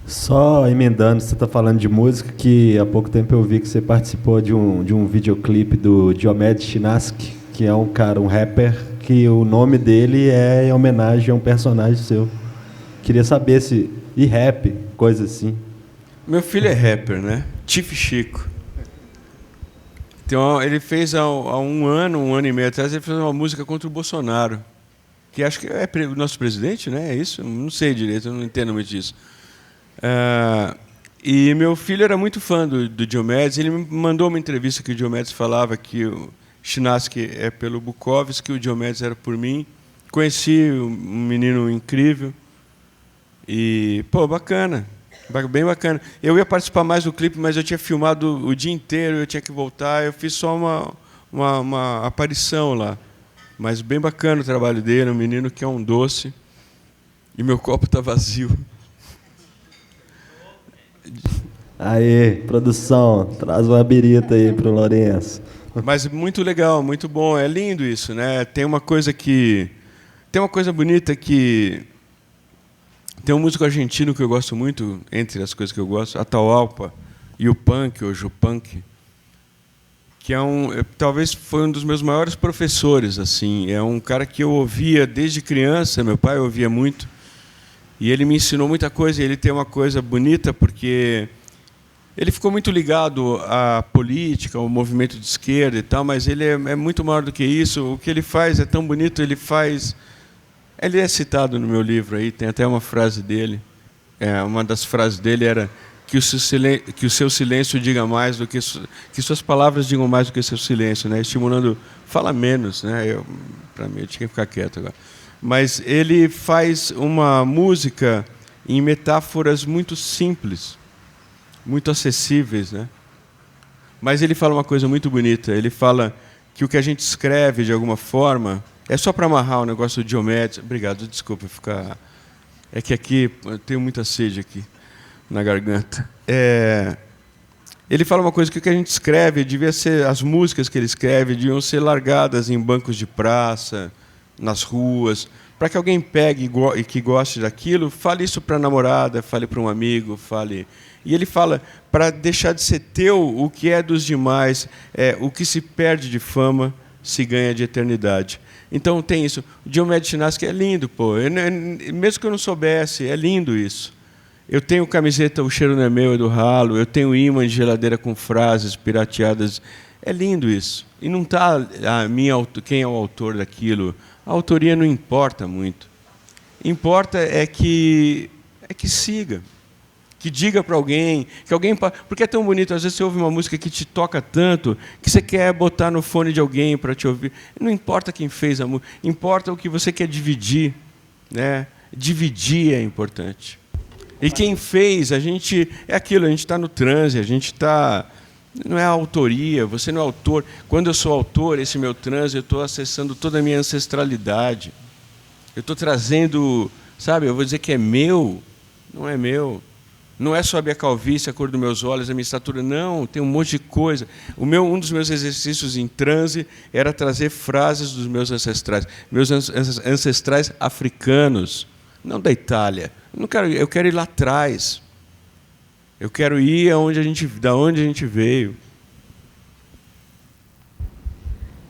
Só emendando, você está falando de música, que há pouco tempo eu vi que você participou de um videoclipe do Diomedes Chinaski, que é um cara, um rapper, que o nome dele é em homenagem a um personagem seu. Queria saber se... E rap, coisa assim. Meu filho é rapper, né? Chief Chico. Então, ele fez há um ano e meio atrás, ele fez uma música contra o Bolsonaro, que acho que é o nosso presidente, né? É isso? Não sei direito, eu não entendo muito disso. E meu filho era muito fã do Diomedes. Ele me mandou uma entrevista que o Diomedes falava que o Chinaski é pelo Bukowski, o Diomedes era por mim. Conheci um menino incrível. E, pô, bacana, bem bacana. Eu ia participar mais do clipe, mas eu tinha filmado o dia inteiro, eu tinha que voltar. Eu fiz só uma aparição lá. Mas bem bacana o trabalho dele, um menino que é um doce. E meu copo está vazio. Aê, produção, traz uma birita aí pro Lourenço. Mas muito legal, muito bom, é lindo isso, né? Tem uma coisa bonita que tem um músico argentino que eu gosto muito, entre as coisas que eu gosto, Atahualpa e o punk, hoje o punk, que talvez foi um dos meus maiores professores, assim, é um cara que eu ouvia desde criança, meu pai ouvia muito. E ele me ensinou muita coisa, e ele tem uma coisa bonita, porque ele ficou muito ligado à política, ao movimento de esquerda e tal, mas ele é muito maior do que isso. O que ele faz é tão bonito, ele é citado no meu livro, aí tem até uma frase dele. Uma das frases dele era que o seu silêncio diga mais do que suas palavras digam mais do que seu silêncio, né? Estimulando, fala menos, né? Para mim, eu tinha que ficar quieto agora. Mas ele faz uma música em metáforas muito simples, muito acessíveis, né? Mas ele fala uma coisa muito bonita. Ele fala que o que a gente escreve, de alguma forma, é só para amarrar o negócio do Diomedes. Obrigado, desculpa ficar... É que aqui, eu tenho muita sede aqui na garganta. Ele fala uma coisa que o que a gente escreve, devia ser... As músicas que ele escreve deviam ser largadas em bancos de praça, nas ruas, para que alguém pegue e que goste daquilo, fale isso para a namorada, fale para um amigo, fale... E ele fala, para deixar de ser teu o que é dos demais, o que se perde de fama se ganha de eternidade. Então tem isso. O Diomedes Chinaski é lindo, pô. Mesmo que eu não soubesse, é lindo isso. Eu tenho camiseta O Cheiro Não É Meu, é do Ralo, eu tenho imã de geladeira com frases pirateadas. É lindo isso. E não está quem é o autor daquilo. A autoria não importa muito. Importa é que siga, que diga para alguém, que alguém... Porque é tão bonito, às vezes você ouve uma música que te toca tanto, que você quer botar no fone de alguém para te ouvir. Não importa quem fez a música, importa o que você quer dividir, né? Dividir é importante. E quem fez, é aquilo, a gente está no transe, a gente está... Não é a autoria, você não é autor. Quando eu sou autor, esse meu transe, eu estou acessando toda a minha ancestralidade. Eu estou trazendo, sabe, eu vou dizer que é meu, não é meu. Não é só a minha calvície, a cor dos meus olhos, a minha estatura, não, tem um monte de coisa. Um dos meus exercícios em transe era trazer frases dos meus ancestrais africanos, não da Itália. Eu quero ir lá atrás. Eu quero ir da onde a gente veio.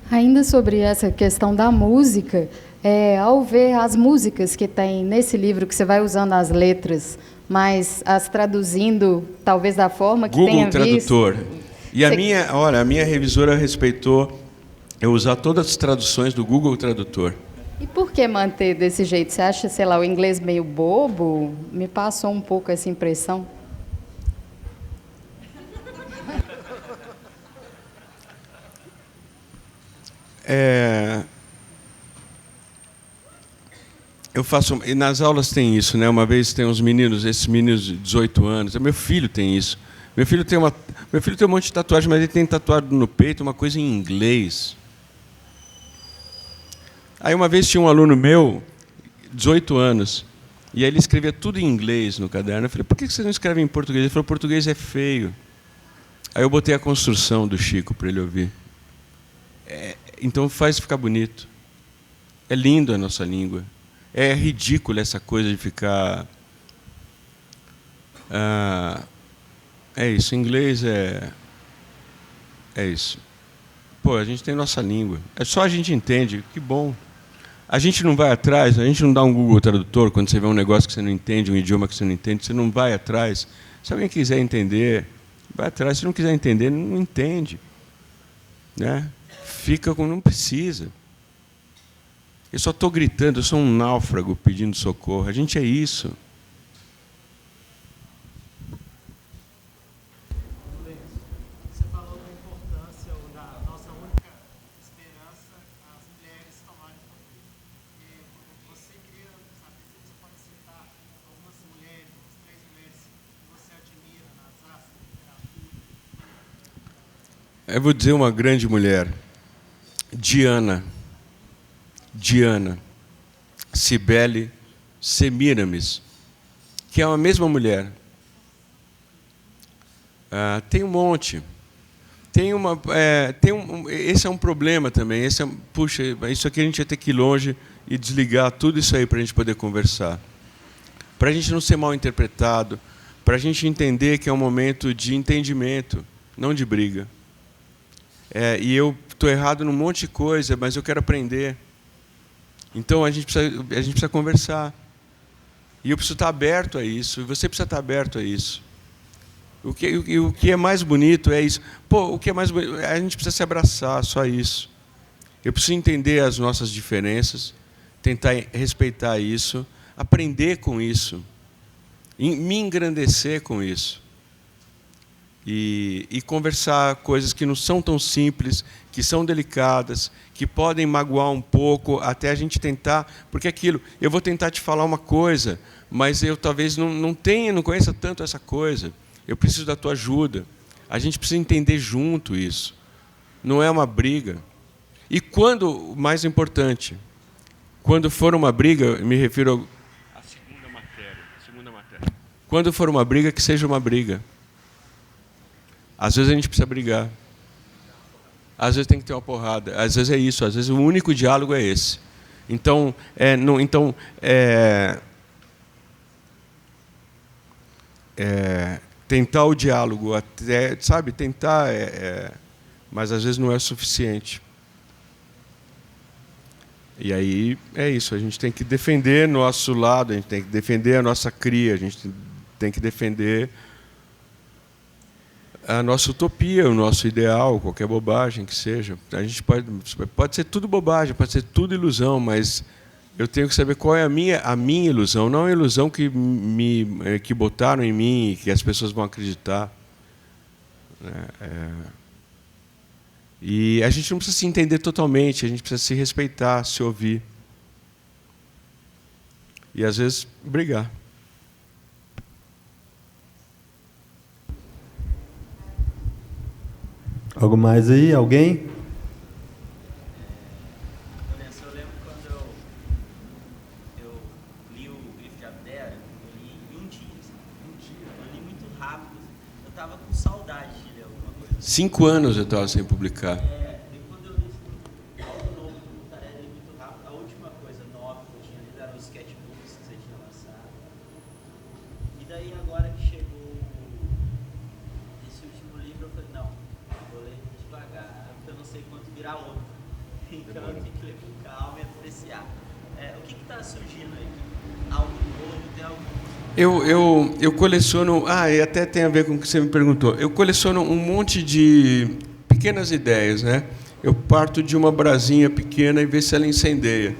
Ainda sobre essa questão da música, ao ver as músicas que tem nesse livro, que você vai usando as letras, mas as traduzindo, talvez da forma que tenha visto... Google Tradutor. E a minha revisora respeitou eu usar todas as traduções do Google Tradutor. E por que manter desse jeito? Você acha, sei lá, o inglês meio bobo? Me passou um pouco essa impressão. Eu faço, e nas aulas tem isso, né? Uma vez tem uns meninos, esses meninos de 18 anos, meu filho tem isso. Meu filho tem um monte de tatuagem, mas ele tem tatuado no peito uma coisa em inglês. Aí uma vez tinha um aluno meu, 18 anos, e aí ele escrevia tudo em inglês no caderno. Eu falei, por que você não escreve em português? Ele falou, português é feio. Aí eu botei a construção do Chico para ele ouvir. Então faz ficar bonito. É lindo a nossa língua. É ridículo essa coisa de ficar... é isso, inglês é isso. Pô, a gente tem nossa língua. É só a gente entende, que bom. A gente não vai atrás, a gente não dá um Google Tradutor quando você vê um negócio que você não entende, um idioma que você não entende, você não vai atrás. Se alguém quiser entender, vai atrás. Se não quiser entender, não entende. Né? Fica como não precisa. Eu só estou gritando, eu sou um náufrago pedindo socorro. A gente é isso. Você falou da importância ou da nossa única esperança as mulheres tomarem controle. Você queria saber se você pode citar algumas mulheres, umas 3 mulheres que você admira nas artes, na literatura? Eu vou dizer uma grande mulher. Diana Cibele Semiramis, que é a mesma mulher. Tem um monte. Esse é um problema também. Puxa, isso aqui a gente ia ter que ir longe e desligar tudo isso aí para a gente poder conversar. Para a gente não ser mal interpretado, para a gente entender que é um momento de entendimento, não de briga. E eu estou errado num monte de coisa, mas eu quero aprender. Então a gente precisa conversar. E eu preciso estar aberto a isso, e você precisa estar aberto a isso. O que é mais bonito é isso. Pô, o que é mais bonito? A gente precisa se abraçar, só isso. Eu preciso entender as nossas diferenças, tentar respeitar isso, aprender com isso, me engrandecer com isso. E conversar coisas que não são tão simples, que são delicadas, que podem magoar um pouco, até a gente tentar... Porque eu vou tentar te falar uma coisa, mas eu talvez não conheça tanto essa coisa. Eu preciso da tua ajuda. A gente precisa entender junto isso. Não é uma briga. E quando, o mais importante, quando for uma briga, eu me refiro à segunda matéria. Quando for uma briga, que seja uma briga. Às vezes a gente precisa brigar. Às vezes tem que ter uma porrada. Às vezes é isso. Às vezes o único diálogo é esse. Então, tentar o diálogo, até, sabe? Tentar, mas às vezes não é suficiente. E aí é isso. A gente tem que defender nosso lado. A gente tem que defender a nossa cria. A gente tem que defender a nossa utopia, o nosso ideal, qualquer bobagem que seja. A gente pode ser tudo bobagem, pode ser tudo ilusão, mas eu tenho que saber qual é a minha ilusão, não a ilusão que botaram em mim e que as pessoas vão acreditar. E a gente não precisa se entender totalmente, a gente precisa se respeitar, se ouvir. E, às vezes, brigar. Algo mais aí? Alguém? Eu lembro quando eu li o Grifo de Abdera, eu li em um dia. Eu li muito rápido. Eu estava com saudade de ler alguma coisa. 5 anos eu estava sem publicar. E quando eu li algo novo do Tarek, eu li muito rápido. A última coisa nova que eu tinha lido era os sketchbooks que você tinha lançado. E daí, agora que chegou esse último livro, eu falei, não, vou ler devagar, porque eu não sei quanto virá outro. Então eu tenho que ler com calma e apreciar. O que está surgindo aí? Algo novo? Tem algo... Eu coleciono... e até tem a ver com o que você me perguntou. Eu coleciono um monte de pequenas ideias, né? Eu parto de uma brasinha pequena e vejo se ela incendeia.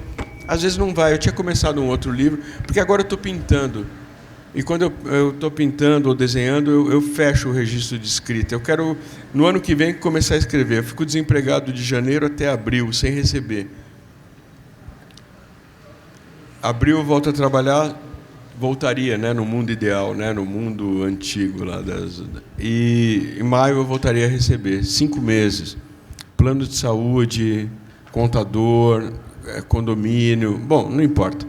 Às vezes não vai. Eu tinha começado um outro livro, porque agora eu estou pintando. E quando eu estou pintando ou desenhando, eu fecho o registro de escrita. Eu quero, no ano que vem, começar a escrever. Eu fico desempregado de janeiro até abril, sem receber. Abril eu volto a trabalhar, voltaria, né, no mundo ideal, né, no mundo antigo. E em maio eu voltaria a receber 5 meses. Plano de saúde, contador, condomínio, bom, não importa.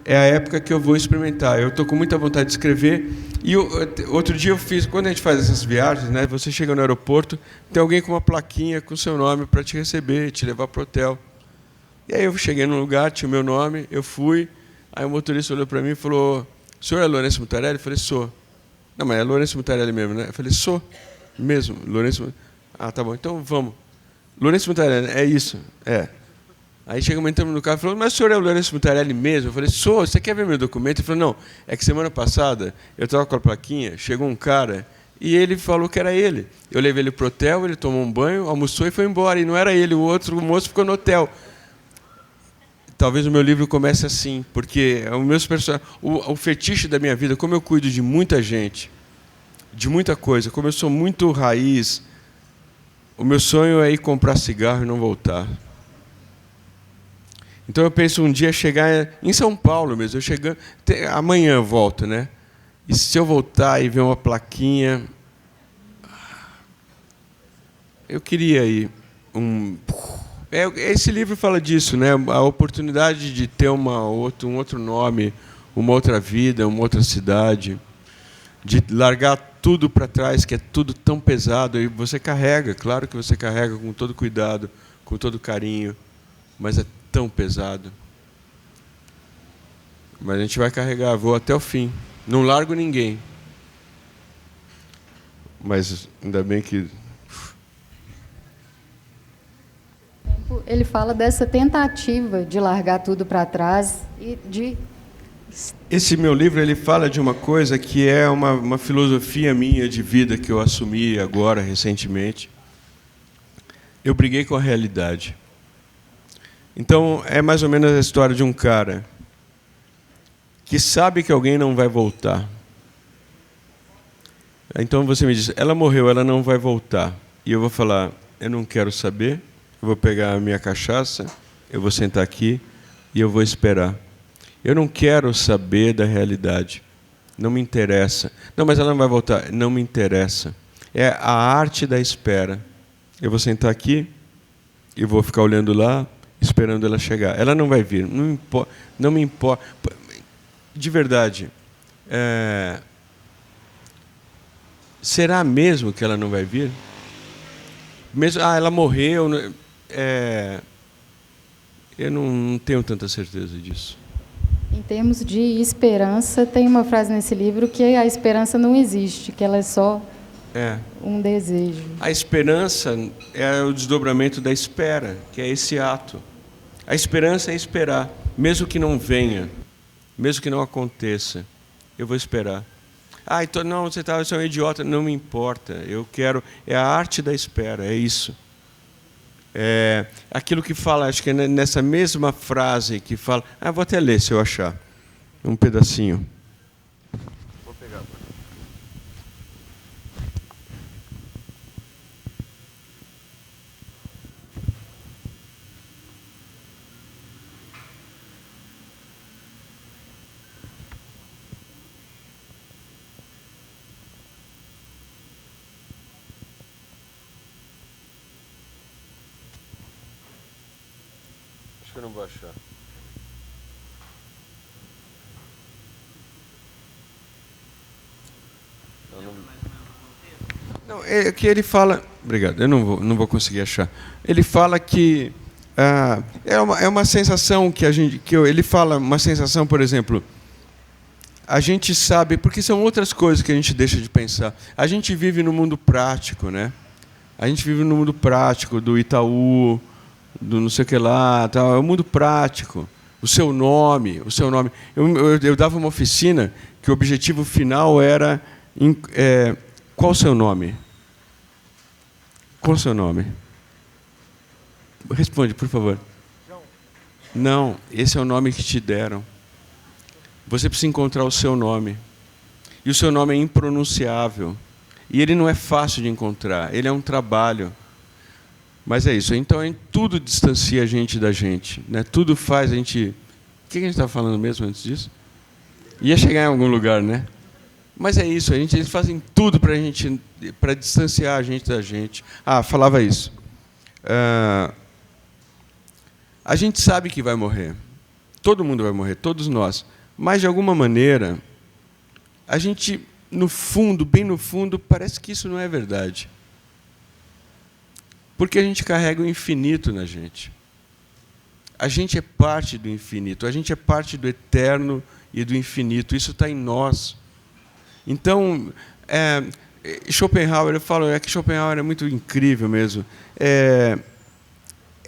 É a época que eu vou experimentar. Eu estou com muita vontade de escrever. E outro dia eu fiz, quando a gente faz essas viagens, né, você chega no aeroporto, tem alguém com uma plaquinha com o seu nome para te receber, te levar para o hotel. E aí eu cheguei num lugar, tinha o meu nome, eu fui, aí o motorista olhou para mim e falou: "O senhor é Lourenço Mutarelli?" Eu falei: "Sou." "Não, mas é Lourenço Mutarelli mesmo, né?" Eu falei: "Sou mesmo, Lourenço." "Ah, tá bom, então vamos." "Lourenço Mutarelli, é isso?" "É." Aí chegamos, entramos no carro e falou: "Mas o senhor é o Lourenço Mutarelli mesmo?" Eu falei: "Sou, você quer ver meu documento?" Ele falou: "Não, é que semana passada eu estava com a plaquinha, chegou um cara e ele falou que era ele. Eu levei ele para o hotel, ele tomou um banho, almoçou e foi embora. E não era ele, o moço ficou no hotel." Talvez o meu livro comece assim, porque o fetiche da minha vida, como eu cuido de muita gente, de muita coisa, como eu sou muito raiz, o meu sonho é ir comprar cigarro e não voltar. Então eu penso um dia chegar em São Paulo mesmo, amanhã eu volto, né? E se eu voltar e ver uma plaquinha, eu queria ir esse livro fala disso, né? A oportunidade de ter um outro nome, uma outra vida, uma outra cidade, de largar tudo para trás, que é tudo tão pesado, e você carrega, claro que você carrega com todo cuidado, com todo carinho, mas é tão pesado. Mas a gente vai carregar, vou até o fim. Não largo ninguém. Mas ainda bem que... Ele fala dessa tentativa de largar tudo para trás e de... Esse meu livro ele fala de uma coisa que é uma filosofia minha de vida que eu assumi agora, recentemente. Eu briguei com a realidade. Então, é mais ou menos a história de um cara que sabe que alguém não vai voltar. Então você me diz: "Ela morreu, ela não vai voltar." E eu vou falar: "Eu não quero saber, eu vou pegar a minha cachaça, eu vou sentar aqui e eu vou esperar. Eu não quero saber da realidade, não me interessa." "Não, mas ela não vai voltar." "Não me interessa. É a arte da espera. Eu vou sentar aqui e vou ficar olhando lá, esperando ela chegar. Ela não vai vir, não me importa." De verdade, será mesmo que ela não vai vir? Mesmo, ela morreu. Eu não tenho tanta certeza disso. Em termos de esperança, tem uma frase nesse livro que a esperança não existe, que ela é só um desejo. A esperança é o desdobramento da espera, que é esse ato. A esperança é esperar, mesmo que não venha, mesmo que não aconteça, eu vou esperar. Então, não, você é um idiota, não me importa. Eu quero, é a arte da espera, é isso. É aquilo que fala, acho que é nessa mesma frase que fala, vou até ler se eu achar um pedacinho. Vou pegar. Eu não vou achar. Não, é que ele fala... Obrigado, eu não vou conseguir achar. Ele fala que é uma sensação que ele fala, uma sensação, por exemplo, a gente sabe, porque são outras coisas que a gente deixa de pensar. A gente vive no mundo prático, né? A gente vive no mundo prático do Itaú, do não sei o que lá, tal. É o mundo prático. O seu nome. Eu dava uma oficina que o objetivo final era qual o seu nome? Qual o seu nome? Responde, por favor. Não, esse é o nome que te deram. Você precisa encontrar o seu nome. E o seu nome é impronunciável. E ele não é fácil de encontrar, ele é um trabalho. Mas é isso, então tudo distancia a gente da gente, né? Tudo faz a gente... O que a gente estava falando mesmo antes disso? Ia chegar em algum lugar, né? Mas é isso, eles fazem tudo para distanciar a gente da gente. Falava isso. A gente sabe que vai morrer. Todo mundo vai morrer, todos nós. Mas, de alguma maneira, a gente, no fundo, bem no fundo, parece que isso não é verdade. Porque a gente carrega o infinito na gente. A gente é parte do infinito, a gente é parte do eterno e do infinito. Isso está em nós. Então, Schopenhauer, eu falo, que Schopenhauer é muito incrível mesmo.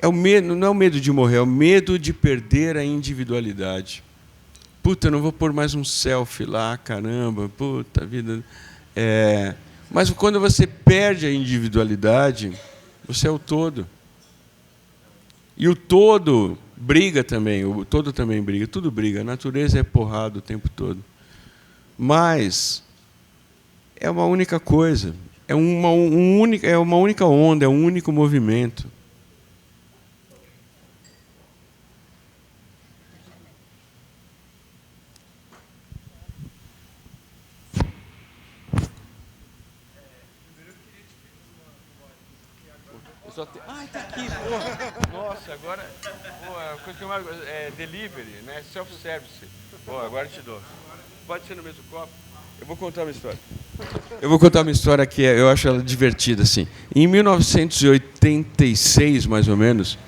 O medo, não é o medo de morrer, é o medo de perder a individualidade. Puta, eu não vou pôr mais um selfie lá, caramba, puta vida. Mas quando você perde a individualidade, você é o todo. E o todo briga também, o todo também briga, tudo briga. A natureza é porrada o tempo todo. Mas é uma única coisa, é uma única onda, é um único movimento. Está aqui. Nossa, agora a coisa que eu mais é delivery, né? Self-service. Agora te dou. Pode ser no mesmo copo. Eu vou contar uma história. Que eu acho ela divertida, assim. Em 1986, mais ou menos,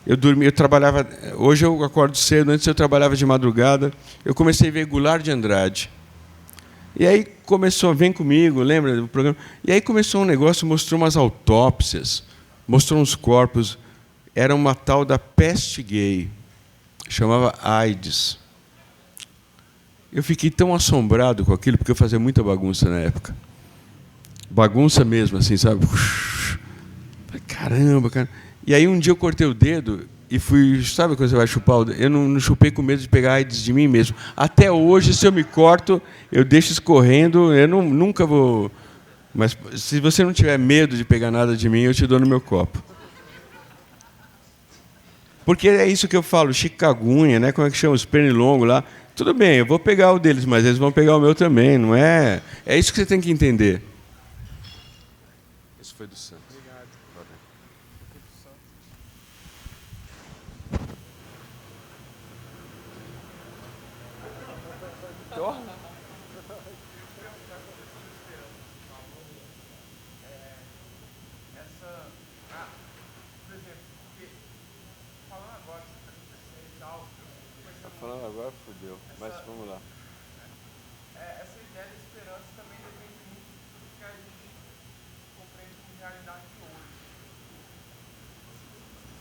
eu trabalhava. Hoje eu acordo cedo, antes eu trabalhava de madrugada. Eu comecei a ver Goulart de Andrade. E aí começou, vem comigo, lembra do programa? E aí começou um negócio, mostrou umas autópsias, mostrou uns corpos. Era uma tal da peste gay, chamava AIDS. Eu fiquei tão assombrado com aquilo, porque eu fazia muita bagunça na época. Bagunça mesmo, assim, sabe? Caramba, cara. E aí um dia eu cortei o dedo e fui... Sabe quando você vai chupar o dedo? Eu não chupei com medo de pegar AIDS de mim mesmo. Até hoje, se eu me corto, eu deixo escorrendo, eu nunca vou... Mas se você não tiver medo de pegar nada de mim, eu te dou no meu copo. Porque é isso que eu falo, chicagunha, né? Como é que chama? Os pernilongos lá. Tudo bem, eu vou pegar o deles, mas eles vão pegar o meu também, não é? É isso que você tem que entender. Esse foi do Santos. Obrigado. Falando agora, fodeu. Mas vamos lá. Essa ideia da esperança também depende muito do que a gente compreende como realidade de hoje. Você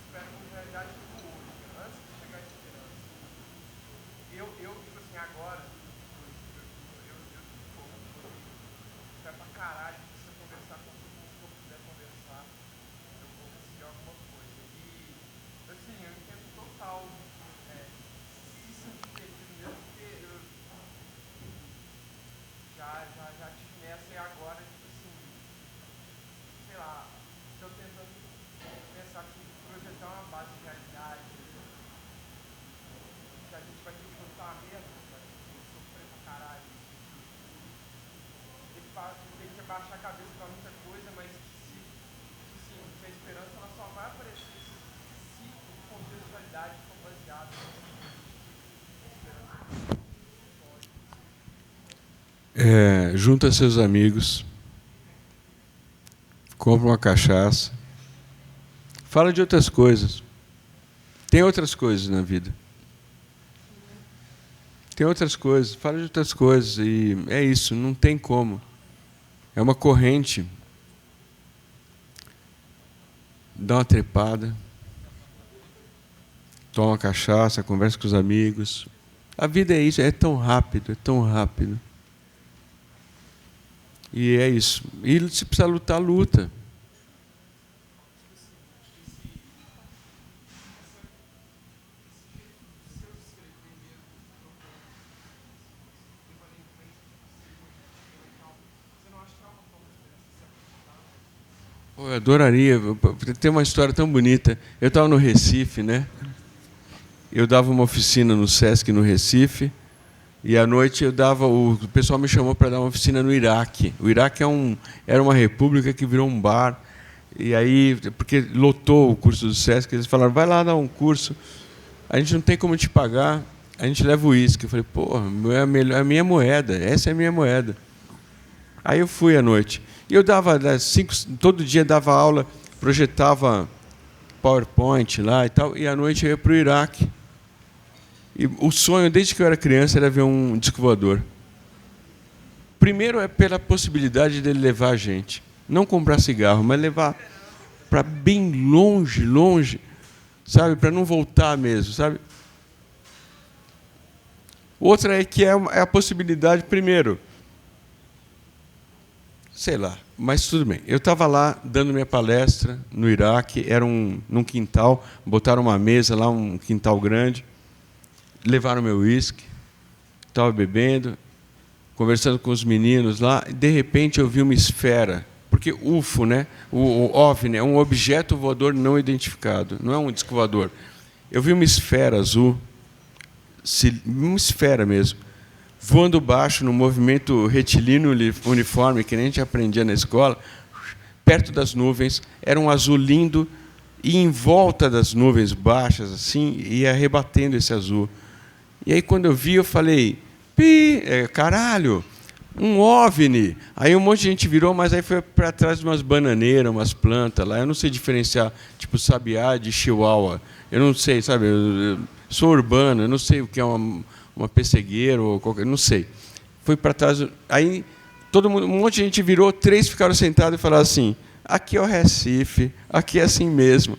espera como realidade do hoje, antes de chegar à esperança. Eu tipo assim, agora, eu espero pra caralho que se eu conversar com todo mundo que eu puder conversar, eu vou conseguir alguma coisa. E, assim, eu entendo total. Já tive nessa e agora, tipo assim, sei lá, estou tentando pensar que projetar uma base de realidade, que a gente vai ter que lutar mesmo, vai sofrer pra caralho. Tem que abaixar a cabeça pra muita coisa, mas se a esperança ela só vai aparecer se o contexto de realidade for baseado junta seus amigos, compra uma cachaça, fala de outras coisas. Tem outras coisas na vida. Tem outras coisas, fala de outras coisas. E é isso, não tem como. É uma corrente. Dá uma trepada, toma uma cachaça, conversa com os amigos. A vida é isso, é tão rápido, é tão rápido. E é isso. E se precisa lutar, luta. Pô, eu adoraria. Tem uma história tão bonita. Eu estava no Recife, né? Eu dava uma oficina no Sesc no Recife. E à noite o pessoal me chamou para dar uma oficina no Iraque. O Iraque era uma república que virou um bar. E aí, porque lotou o curso do Sesc, eles falaram, vai lá dar um curso. A gente não tem como te pagar, a gente leva o uísque. Eu falei, pô, é a minha moeda, essa é a minha moeda. Aí eu fui à noite. E eu dava todo dia dava aula, projetava PowerPoint lá e tal, e à noite eu ia para o Iraque. E o sonho, desde que eu era criança, era ver um disco voador. Primeiro é pela possibilidade dele levar a gente. Não comprar cigarro, mas levar para bem longe, longe, sabe? Para não voltar mesmo, sabe? Outra é que é a possibilidade, primeiro, sei lá, mas tudo bem. Eu estava lá dando minha palestra no Iraque, era num quintal, botaram uma mesa lá, um quintal grande, levaram meu uísque, estava bebendo, conversando com os meninos lá, e de repente eu vi uma esfera, porque UFO, né? O OVNI é um objeto voador não identificado, não é um disco voador. Eu vi uma esfera azul, uma esfera mesmo, voando baixo no movimento retilíneo uniforme, que nem a gente aprendia na escola, perto das nuvens, era um azul lindo, e em volta das nuvens baixas, assim, ia rebatendo esse azul. E aí, quando eu vi, eu falei, caralho, um OVNI. Aí um monte de gente virou, mas aí foi para trás de umas bananeiras, umas plantas lá. Eu não sei diferenciar, tipo, sabiá de chihuahua. Eu não sei, sabe? Eu sou urbano, eu não sei o que é uma pessegueira ou qualquer... Não sei. Foi para trás... Aí todo mundo, um monte de gente virou, 3 ficaram sentados e falaram assim, aqui é o Recife, aqui é assim mesmo.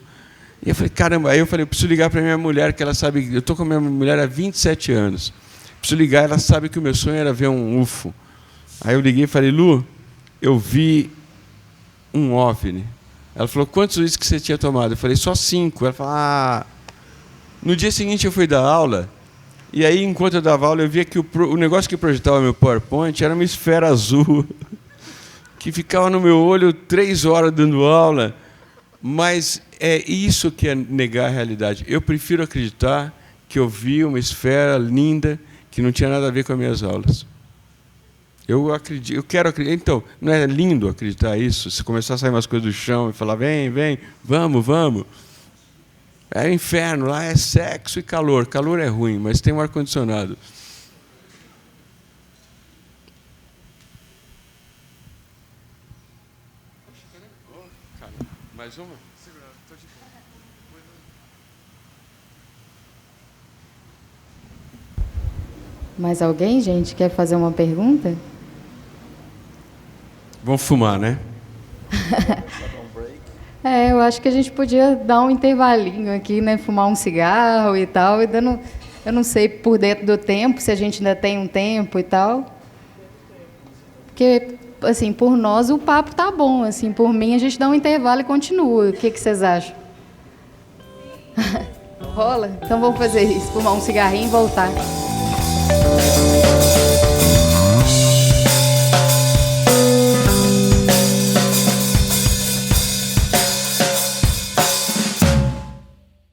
E eu falei, caramba, aí eu falei, eu preciso ligar para minha mulher, que ela sabe, eu estou com a minha mulher há 27 anos. Preciso ligar, ela sabe que o meu sonho era ver um UFO. Aí eu liguei e falei, Lu, eu vi um OVNI. Ela falou, quantos uísques você tinha tomado? Eu falei, só 5. Ela falou, No dia seguinte eu fui dar aula, e aí, enquanto eu dava aula, eu via que o negócio que projetava meu PowerPoint era uma esfera azul, que ficava no meu olho 3 horas dando aula. Mas é isso que é negar a realidade. Eu prefiro acreditar que eu vi uma esfera linda que não tinha nada a ver com as minhas aulas. Eu acredito, eu quero acreditar. Então, não é lindo acreditar isso? Se começar a sair umas coisas do chão e falar, vem, vamos. É inferno, lá é sexo e calor. Calor é ruim, mas tem um ar-condicionado. Mais uma? Mais alguém, gente, quer fazer uma pergunta? Vamos fumar, né? Eu acho que a gente podia dar um intervalinho aqui, né? Fumar um cigarro e tal. E dando, eu não sei por dentro do tempo, se a gente ainda tem um tempo e tal. Porque, assim, por nós o papo tá bom. Assim, por mim a gente dá um intervalo e continua. O que vocês acham? Rola? Então vamos fazer isso. Fumar um cigarrinho e voltar.